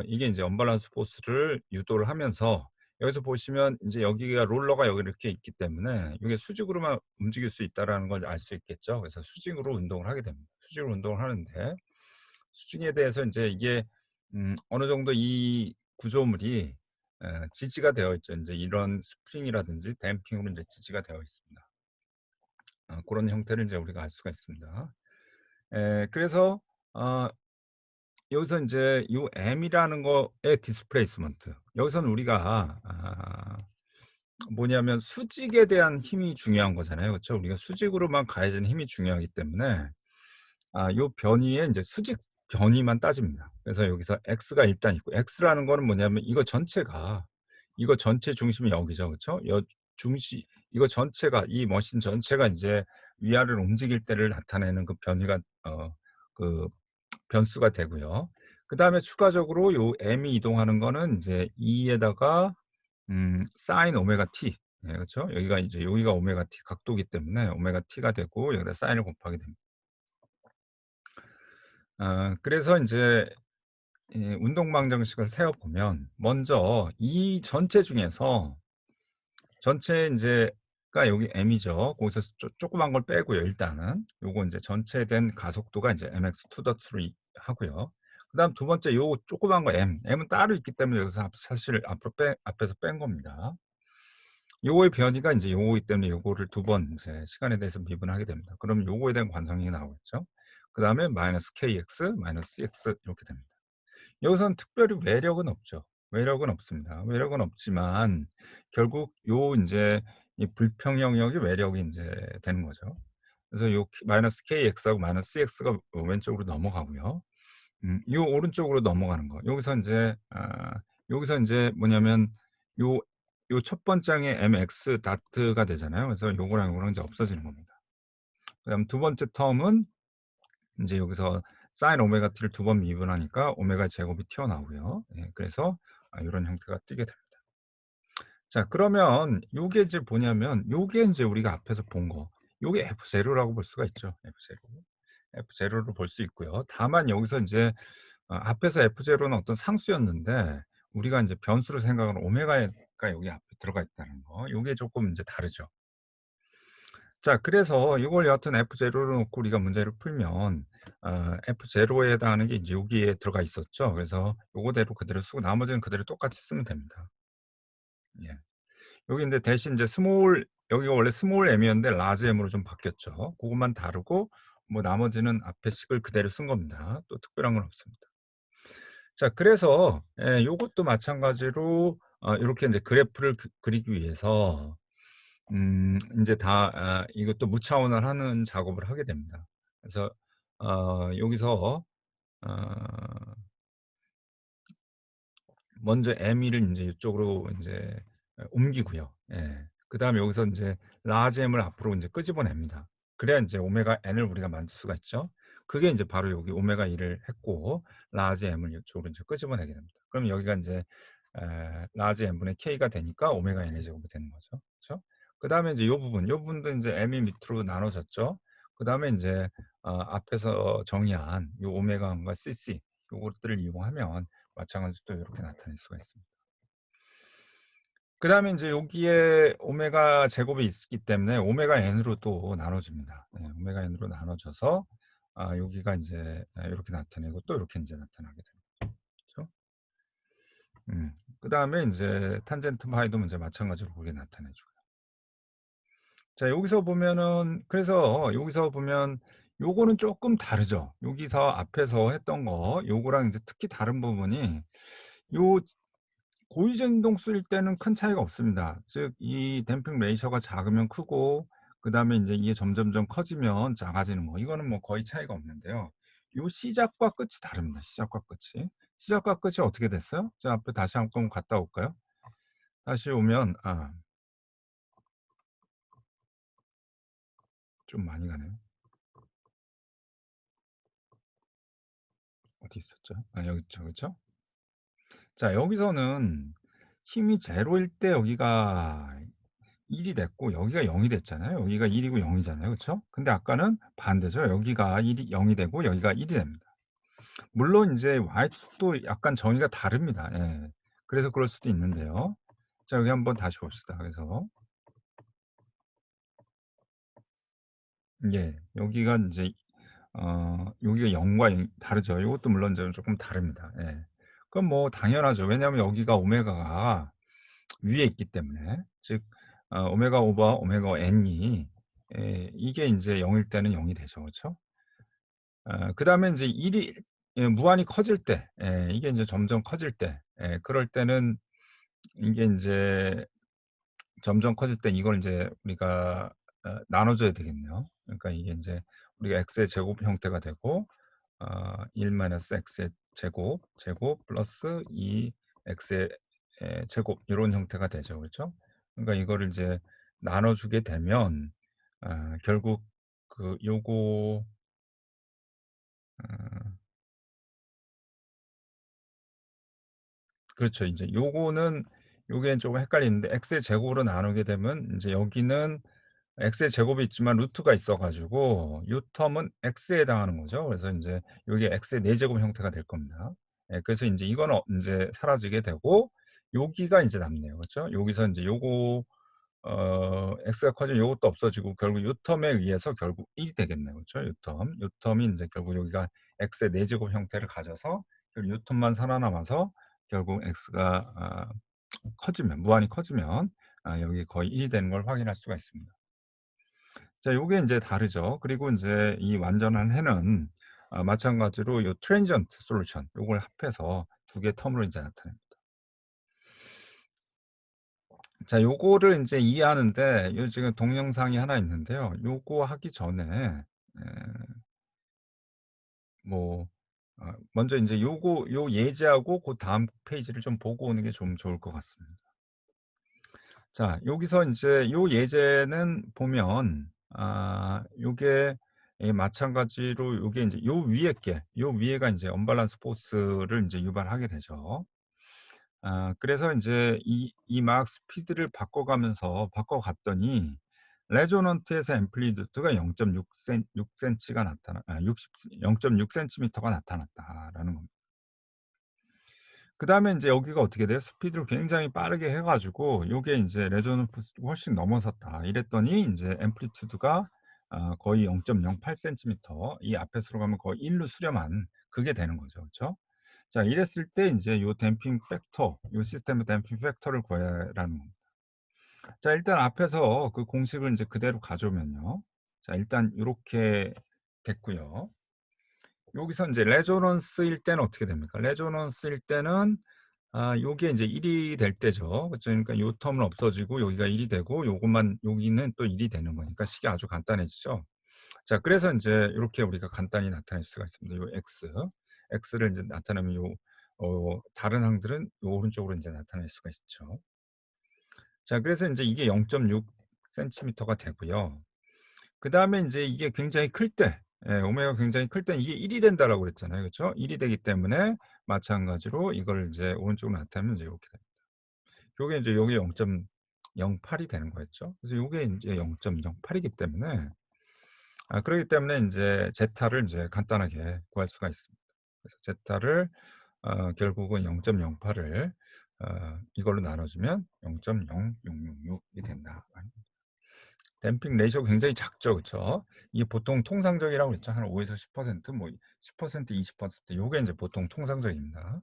이게 인제 언밸런스 포스를 유도를 하면서 여기서 보시면 인제 여기가 롤러가 여기 이렇게 있기 때문에 이게 수직으로만 움직일 수 있다라는 걸 알 수 있겠죠. 그래서 수직으로 운동을 하게 됩니다. 수직으로 운동을 하는데 수직에 대해서 인제 이게 어느 정도 이 구조물이 지지가 되어 있죠. 인제 이런 스프링이라든지 댐핑으로 인제 지지가 되어 있습니다. 고런 형태를 인제 우리가 알 수가 있습니다. 그래서 어 여기서 인제 요 M이라는 거의 디스플레이스먼트, 여기서는 우리가 뭐냐면 수직에 대한 힘이 중요한 거잖아요. 그쵸? 우리가 수직으로만 가해지는 힘이 중요하기 때문에 요 변위에 인제 수직 변위만 따집니다. 그래서 여기서 x가 일단 있고, x라는 거는 뭐냐면 이거 전체가, 이거 전체 중심이 여기죠. 그쵸? 여 중시 이거 전체가, 이 머신 전체가 인제 위아래로 움직일 때를 나타내는 그 변위가 그 변수가 되고요. 그다음에 추가적으로 요 m이 이동하는 거는 인제 2 에다가 sin 오메가 t. 예, 그쵸? 여기가 인제 여기가 오메가 t 각도기 때문에 오메가 t가 되고 여기다 sin을 곱하게 됩니다. 그래서 인제 이 운동 방정식을 세워 보면 먼저 이 전체 중에서 전체 인제가 여기 m이죠. 거기서 조그만 걸 빼고요 일단은. 요거 인제 전체된 가속도가 인제 mx to the 3 하고요. 그다음 두 번째 요 조그만 거 m은 따로 있기 때문에 여기서 사실 앞에서 뺀 겁니다. 요거의 변이가 인제 요거이기 때문에 요거를 두 번 인제 시간에 대해서 미분하게 됩니다. 그럼 요거에 대한 관성이 나오겠죠. 그다음에 마이너스 kx 마이너스 cx 이렇게 됩니다. 여기서는 특별히 외력은 없죠. 외력은 없습니다. 외력은 없지만 결국 요 인제 이 불평 영역이 외력이 인제 되는 거죠. 그래서 요 마이너스 kx하고 마이너스 cx가 왼쪽으로 넘어가고요. 요 오른쪽으로 넘어가는 거. 여기서 인제 뭐냐면 요 첫 번째 항의 mx 다트가 되잖아요. 그래서 요거랑 요거랑 이제 없어지는 겁니다. 그다음 두 번째 텀은 인제 여기서 sin 오메가 t를 두 번 미분하니까 오메가 제곱이 튀어나오고요. 예, 그래서 요런 형태가 뜨게 됩니다. 자, 그러면 요게 이제 뭐냐면 요게 인제 우리가 앞에서 본 거, 요게 F0라고 볼 수가 있죠. F0. F0로 볼 수 있고요. 다만 여기서 인제 앞에서 F0는 어떤 상수였는데 우리가 인제 변수로 생각하는 오메가가 여기 앞에 들어가 있다는 거. 요게 쪼끔 인제 다르죠. 자, 그래서 요걸 여하튼 F0로 놓고 우리가 문제를 풀면 F0에 해당하는 게 인제 여기에 들어가 있었죠. 그래서 요거대로 그대로 쓰고 나머지는 그대로 똑같이 쓰면 됩니다. 예. 여기 인제 대신 인제 여기가 원래 스몰 m이었는데 라지 m으로 좀 바뀌었죠. 고것만 다르고 뭐 나머지는 앞에 식을 그대로 쓴 겁니다. 또 특별한 건 없습니다. 자, 그래서 요것도 마찬가지로 요렇게 인제 그래프를 그리기 위해서 인제 이것도 무차원을 하는 작업을 하게 됩니다. 그래서 여기서 어 먼저 m이를 인제 이쪽으로 인제 옮기고요. 예. 그다음에 여기서 인제 라지 m을 앞으로 인제 끄집어냅니다. 그래야 인제 오메가 n을 우리가 만들 수가 있죠. 그게 인제 바로 여기 오메가 2를 했고 라지 m을 이쪽으로 인제 끄집어내게 됩니다. 그럼 여기가 인제 라지 n분의 k가 되니까 오메가 n의 제곱이 되는 거죠. 그쵸? 그다음에 인제 요 부분도 인제 m이 밑으로 나눠졌죠. 그다음에 인제 앞에서 정의한 요 오메가 1과 cc 요것들을 이용하면 마찬가지로 또 요렇게 나타낼 수가 있습니다. 그다음에 인제 여기에 오메가 제곱이 있기 때문에 오메가 n으로 또 나눠집니다. 예, 오메가 n으로 나눠져서 여기가 인제 요렇게 나타내고 또 요렇게 인제 나타나게 되는 거죠. 그쵸? 그다음에 인제 탄젠트 파이도 인제 마찬가지로 그렇게 나타내 주고요. 자, 여기서 보면은 그래서 여기서 보면 요거는 쪼끔 다르죠. 여기서 앞에서 했던 거 요거랑 인제 특히 다른 부분이 요 고위전동 쓸 때는 큰 차이가 없습니다. 즉 이 댐핑 레이셔가 작으면 크고 그다음에 인제 이게 점점점 커지면 작아지는 거, 이거는 뭐 거의 차이가 없는데요. 요 시작과 끝이 다릅니다, 시작과 끝이. 시작과 끝이 어떻게 됐어요? 자, 앞에 다시 한번 갔다 올까요? 다시 오면 좀 많이 가네요. 어디 있었죠? 여기 있죠. 그쵸? 자, 여기서는 힘이 0일 때 여기가 1이 됐고 여기가 0이 됐잖아요. 여기가 1 이고 0 이잖아요. 그쵸? 근데 아까는 반대죠. 여기가 1이 0이 되고 여기가 1이 됩니다. 물론 인제 y축도 약간 정의가 다릅니다. 예. 그래서 그럴 수도 있는데요. 자 여기 한번 다시 봅시다. 그래서 예. 여기가 인제 여기가 0과 다르죠. 요것도 물론 좀 쪼끔 다릅니다. 예. 그건 뭐 당연하죠. 왜냐하면 여기가 오메가가 위에 있기 때문에. 즉 오메가 오버 오메가 n이 이게 인제 0일 때는 0이 되죠. 그쵸? 그다음에 인제 1이 무한히 커질 때 이게 인제 점점 커질 때 그럴 때는 이게 인제 점점 커질 때 이걸 인제 우리가 나눠 줘야 되겠네요. 그러니까 이게 인제 우리가 x의 제곱 형태가 되고 1 마이너스 x의 제곱, 제곱 플러스 2 x의 제곱 요런 형태가 되죠. 그렇죠? 그러니까 이거를 이제 나눠 주게 되면 결국 그 요거 어 그렇죠. 인제 요거는 요게 쪼금 헷갈리는데 x의 제곱으로 나누게 되면 인제 여기는 x의 제곱이 있지만 루트가 있어 가지고 요 텀은 x에 해당하는 거죠. 그래서 인제 요게 x의 4 제곱 형태가 될 겁니다. 예 그래서 인제 이거는 인제 사라지게 되고 여기가 인제 남네요. 그렇죠? 여기서 인제 요거 x가 커지면 요것도 없어지고 결국 요 텀에 의해서 결국 1이 되겠네요. 그렇죠? 요 텀. 요 텀이 인제 결국 여기가 x의 4 제곱 형태를 가져서 결국 요 텀만 살아남아서 결국 x가 커지면 무한히 커지면 여기 거의 1이 되는 걸 확인할 수가 있습니다. 자 요게 인제 다르죠. 그리고 인제 이 완전한 해는 마찬가지로 요 트랜지언트 솔루션 요걸 합해서 두 개 텀으로 인제 나타냅니다. 자 요거를 인제 이해하는데 요 지금 동영상이 하나 있는데요. 요거 하기 전에 에 뭐 먼저 인제 요거 요 예제하고 고다음 페이지를 좀 보고 오는 게 좀 좋을 것 같습니다. 자 여기서 인제 요 예제는 보면 요게 마찬가지로 요게 인제 요 위에가 인제 언밸런스 포스를 인제 유발하게 되죠. 그래서 인제 이 막 스피드를 바꿔 갔더니 레조넌트에서 앰플리튜드가 0.6 센치가 나타나 아 60 0.6 센티미터가 나타났다라는 겁니다. 그다음에 인제 여기가 어떻게 돼요? 스피드를 굉장히 빠르게 해 가지고 요게 인제 레조넌트 훨씬 넘어섰다. 이랬더니 인제 앰플리튜드가 거의 0.08 센티미터 이 앞에 수로 가면 거의 1로 수렴한 그게 되는 거죠. 그쵸? 자 이랬을 때 인제 요 댐핑 팩터 요 시스템의 댐핑 팩터를 구해라는 겁니다. 자 일단 앞에서 그 공식을 인제 그대로 가져오면요. 자 일단 요렇게 됐고요. 여기서 인제 레조넌스일 때는 어떻게 됩니까? 레조넌스일 때는 요게 인제 1이 될 때죠. 그쵸. 그러니까 요 텀은 없어지고 여기가 1이 되고 요것만 여기는 또 1이 되는 거니까 식이 아주 간단해지죠. 자 그래서 인제 요렇게 우리가 간단히 나타낼 수가 있습니다. 요 x. x를 인제 나타내면 요 다른 항들은 요 오른쪽으로 인제 나타낼 수가 있죠. 자 그래서 인제 이게 0.6 센티미터가 되고요. 그다음에 인제 이게 굉장히 클 때 오메가가 굉장히 클 때 이게 1이 된다라고 그랬잖아요. 그쵸? 1이 되기 때문에 마찬가지로 이걸 인제 오른쪽으로 나타내면 인제 요렇게 됩니다. 요게 인제 요게 0.08이 되는 거였죠. 그래서 요게 인제 0.08 이기 때문에 그러기 때문에 인제 제타를 인제 간단하게 구할 수가 있습니다. 그래서 제타를 결국은 0.08을 이걸로 나눠 주면 0.0666 이 된다. 댐핑 레이시오가 굉장히 작죠. 그쵸? 이게 보통 통상적이라고 그랬죠. 한 5에서 10%뭐 10% 20% 요게 인제 보통 통상적입니다.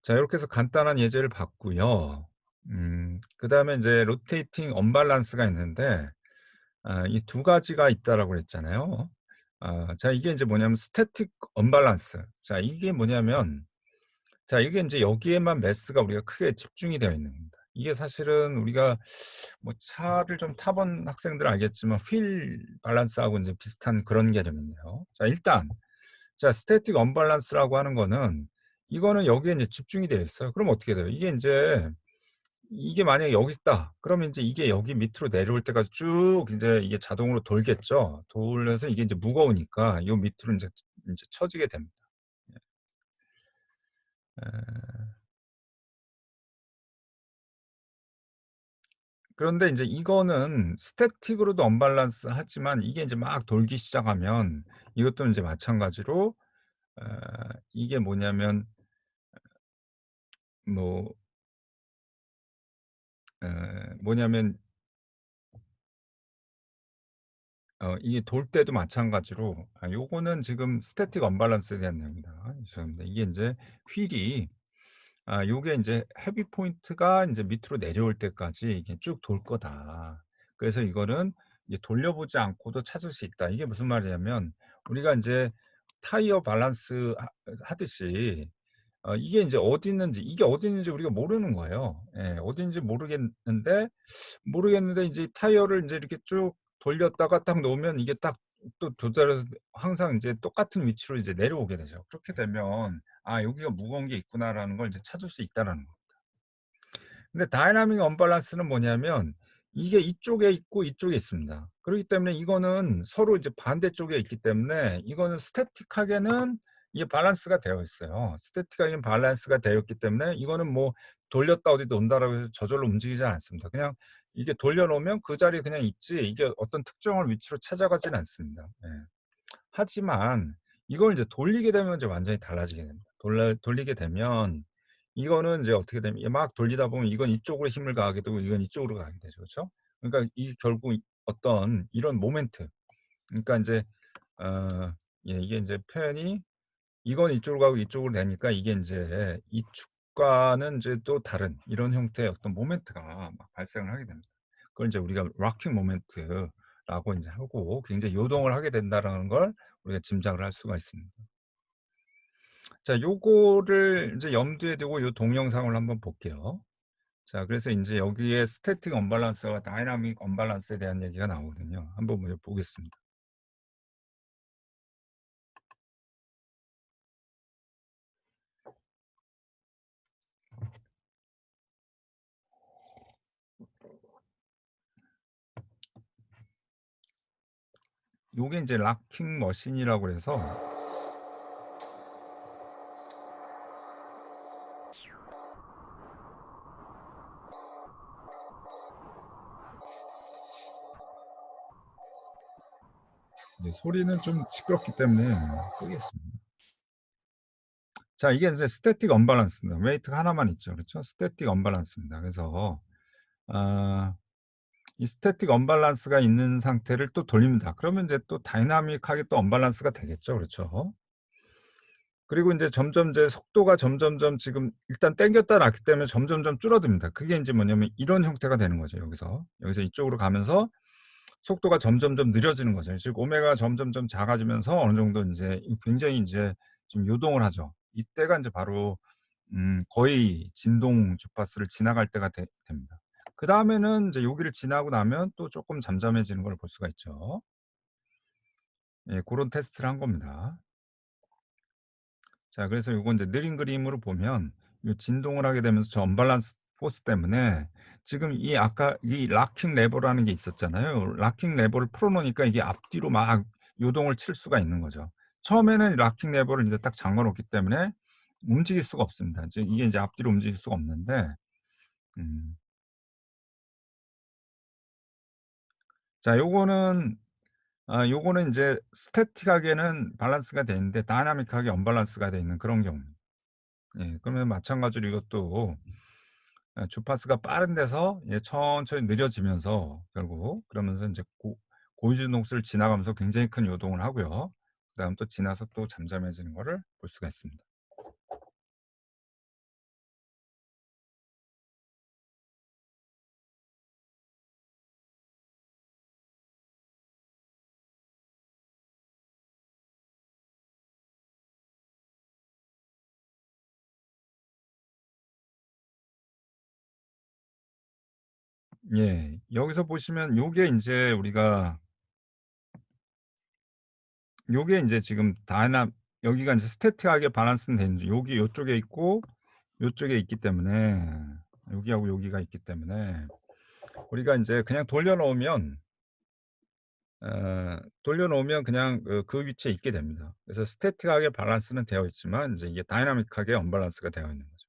자 요렇게 해서 간단한 예제를 봤고요. 그다음에 인제 로테이팅 언밸런스가 있는데 이 두 가지가 있다라고 그랬잖아요. 자 이게 인제 뭐냐면 스태틱 언밸런스. 자 이게 뭐냐면 자 이게 인제 여기에만 매스가 우리가 크게 집중이 되어 있는 겁니다. 이게 사실은 우리가 뭐 차를 좀 타본 학생들은 알겠지만 휠 밸런스하고 인제 비슷한 그런 개념인데요. 자 일단 자 스태틱 언밸런스라고 하는 거는 이거는 여기에 인제 집중이 되어 있어요. 그럼 어떻게 돼요? 이게 인제 이게 만약에 여기 있다. 그러면 인제 이게 여기 밑으로 내려올 때까지 쭉 인제 이게 자동으로 돌겠죠. 돌면서 이게 인제 무거우니까 요 밑으로 인제 처지게 됩니다. 예. 그런데 인제 이거는 스태틱으로도 언밸런스 하지만 이게 인제 막 돌기 시작하면 이것도 인제 마찬가지로 어 이게 뭐냐면 뭐 뭐냐면 이게 돌 때도 마찬가지로 요거는 지금 스태틱 언밸런스에 대한 내용입니다. 죄송합니다. 이게 인제 휠이 요게 인제 헤비 포인트가 인제 밑으로 내려올 때까지 이게 쭉 돌 거다. 그래서 이거는 이제 돌려보지 않고도 찾을 수 있다. 이게 무슨 말이냐면 우리가 인제 타이어 밸런스 하듯이 이게 인제 어디 있는지 이게 어디 있는지 우리가 모르는 거예요. 예. 어디 있는지 모르겠는데 인제 타이어를 인제 이렇게 쭉 돌렸다가 딱 놓으면 이게 딱 또 도달해서 항상 인제 똑같은 위치로 이제 내려오게 되죠. 그렇게 되면 '아 여기가 무거운 게 있구나.'라는 걸 이제 찾을 수 있다라는 거. 근데 다이나믹 언밸런스는 뭐냐면 이게 이쪽에 있고 이쪽에 있습니다. 그렇기 때문에 이거는 서로 이제 반대쪽에 있기 때문에 이거는 스태틱하게는 이게 밸런스가 되어 있어요. 스태틱하게는 밸런스가 되어 있기 때문에 이거는 뭐 돌렸다 어디 논다라고 해서 저절로 움직이지 않습니다. 그냥 이게 돌려 놓으면 그 자리에 그냥 있지 이게 어떤 특정한 위치로 찾아가지는 않습니다. 예. 하지만 이걸 이제 돌리게 되면 이제 완전히 달라지게 됩니다. 돌리게 되면 이거는 이제 어떻게 되면 이게 막 돌리다 보면 이건 이쪽으로 힘을 가하게 되고 이건 이쪽으로 가게 되죠. 그렇죠? 그러니까 이 결국 어떤 이런 모멘트 그러니까 인제 어 이게 인제 표현이 이건 이쪽으로 가고 이쪽으로 되니까 이게 인제 이 축과는 인제 또 다른 이런 형태의 어떤 모멘트가 막 발생을 하게 됩니다. 그걸 인제 우리가 락킹 모멘트라고 인제 하고 굉장히 요동을 하게 된다라는 걸 우리가 짐작을 할 수가 있습니다. 자 요거를 인제 염두에 두고 요 동영상을 한번 볼게요. 자 그래서 인제 여기에 스태틱 언밸런스와 다이나믹 언밸런스에 대한 얘기가 나오거든요. 한번 먼저 보겠습니다. 요게 인제 락킹 머신이라고 그래서 네 소리는 좀 시끄럽기 때문에 끄겠습니다. 자 이게 인제 스태틱 언밸런스입니다. 웨이트가 하나만 있죠. 그렇죠? 스태틱 언밸런스입니다. 그래서 아 이 스태틱 언밸런스가 있는 상태를 또 돌립니다. 그러면 인제 또 다이나믹하게 또 언밸런스가 되겠죠. 그렇죠? 그리고 인제 점점 이제 속도가 점점점 지금 일단 당겼다 놨기 때문에 점점점 줄어듭니다. 그게 인제 뭐냐면 이런 형태가 되는 거죠 여기서. 여기서 이쪽으로 가면서 속도가 점점점 느려지는 거죠. 즉 오메가가 점점점 작아지면서 어느 정도 인제 이 굉장히 인제 좀 요동을 하죠. 이때가 인제 바로 거의 진동 주파수를 지나갈 때가 됩니다. 그다음에는 인제 여기를 지나고 나면 또 쪼끔 잠잠해지는 걸 볼 수가 있죠. 예 고런 테스트를 한 겁니다. 자 그래서 요거 인제 느린 그림으로 보면 요 진동을 하게 되면서 저 언밸런스 포스 때문에 지금 이 아까 이 락킹 레버라는 게 있었잖아요. 락킹 레버를 풀어 놓으니까 이게 앞뒤로 막 요동을 칠 수가 있는 거죠. 처음에는 락킹 레버를 인제 딱 잠궈 놓기 때문에 움직일 수가 없습니다. 즉 이게 인제 앞뒤로 움직일 수가 없는데 음 자 요거는 인제 스태틱하게는 밸런스가 돼 있는데 다이나믹하게 언밸런스가 돼 있는 그런 경우입니다. 예. 그러면 마찬가지로 이것도 주파수가 빠른 데서 천천히 느려지면서 결국 그러면서 인제 고유준동수를 지나가면서 굉장히 큰 요동을 하고요. 그다음 또 지나서 또 잠잠해지는 거를 볼 수가 있습니다. 예. 여기서 보시면 요게 인제 지금 여기가 인제 스태틱하게 밸런스는 되는지 여기 요쪽에 있고 요쪽에 있기 때문에 여기하고 여기가 있기 때문에 우리가 인제 그냥 돌려 놓으면 그냥 그 위치에 있게 됩니다. 그래서 스태틱하게 밸런스는 되어 있지만 인제 이게 다이나믹하게 언밸런스가 되어 있는 거죠.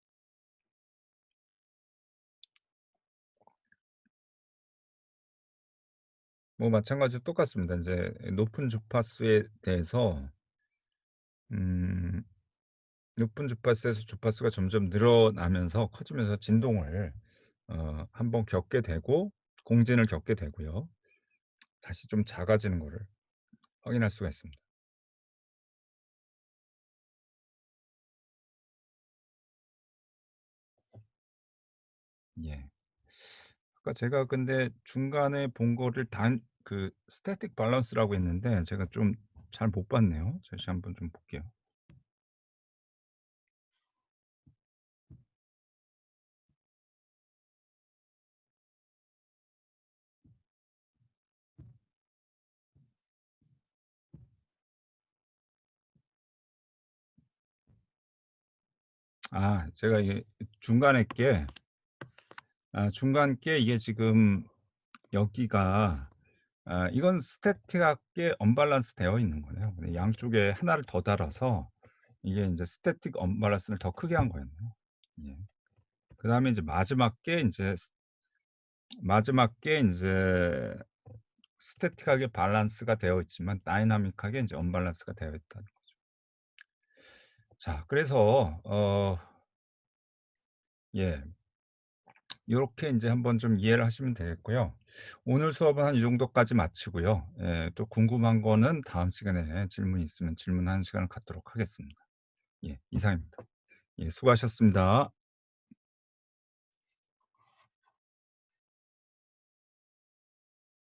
뭐 마찬가지로 똑같습니다. 인제 높은 주파수에 대해서 음 높은 주파수에서 주파수가 점점 늘어나면서 커지면서 진동을 한번 겪게 되고 공진을 겪게 되고요. 다시 좀 작아지는 거를 확인할 수가 있습니다. 예. 아까 제가 근데 중간에 본 거를 단 그 스태틱 밸런스라고 했는데 제가 좀 잘 못 봤네요. 다시 한번 좀 볼게요. 제가 이게 중간에 게 중간 게 이게 지금 여기가 이건 스태틱하게 언밸런스 되어 있는 거네요. 근데 양쪽에 하나를 더 달아서 이게 인제 스태틱 언밸런스를 더 크게 한 거였네요. 예. 그다음에 이제 마지막 게 인제 스태틱하게 밸런스가 되어 있지만 다이나믹하게 인제 언밸런스가 되어 있다는 거죠. 자, 그래서 예, 요렇게 인제 한번 좀 이해를 하시면 되겠고요. 오늘 수업은 한 이 정도까지 마치고요. 예, 또 궁금한 거는 다음 시간에 질문이 있으면 질문하는 시간을 갖도록 하겠습니다. 예, 이상입니다. 예, 수고하셨습니다.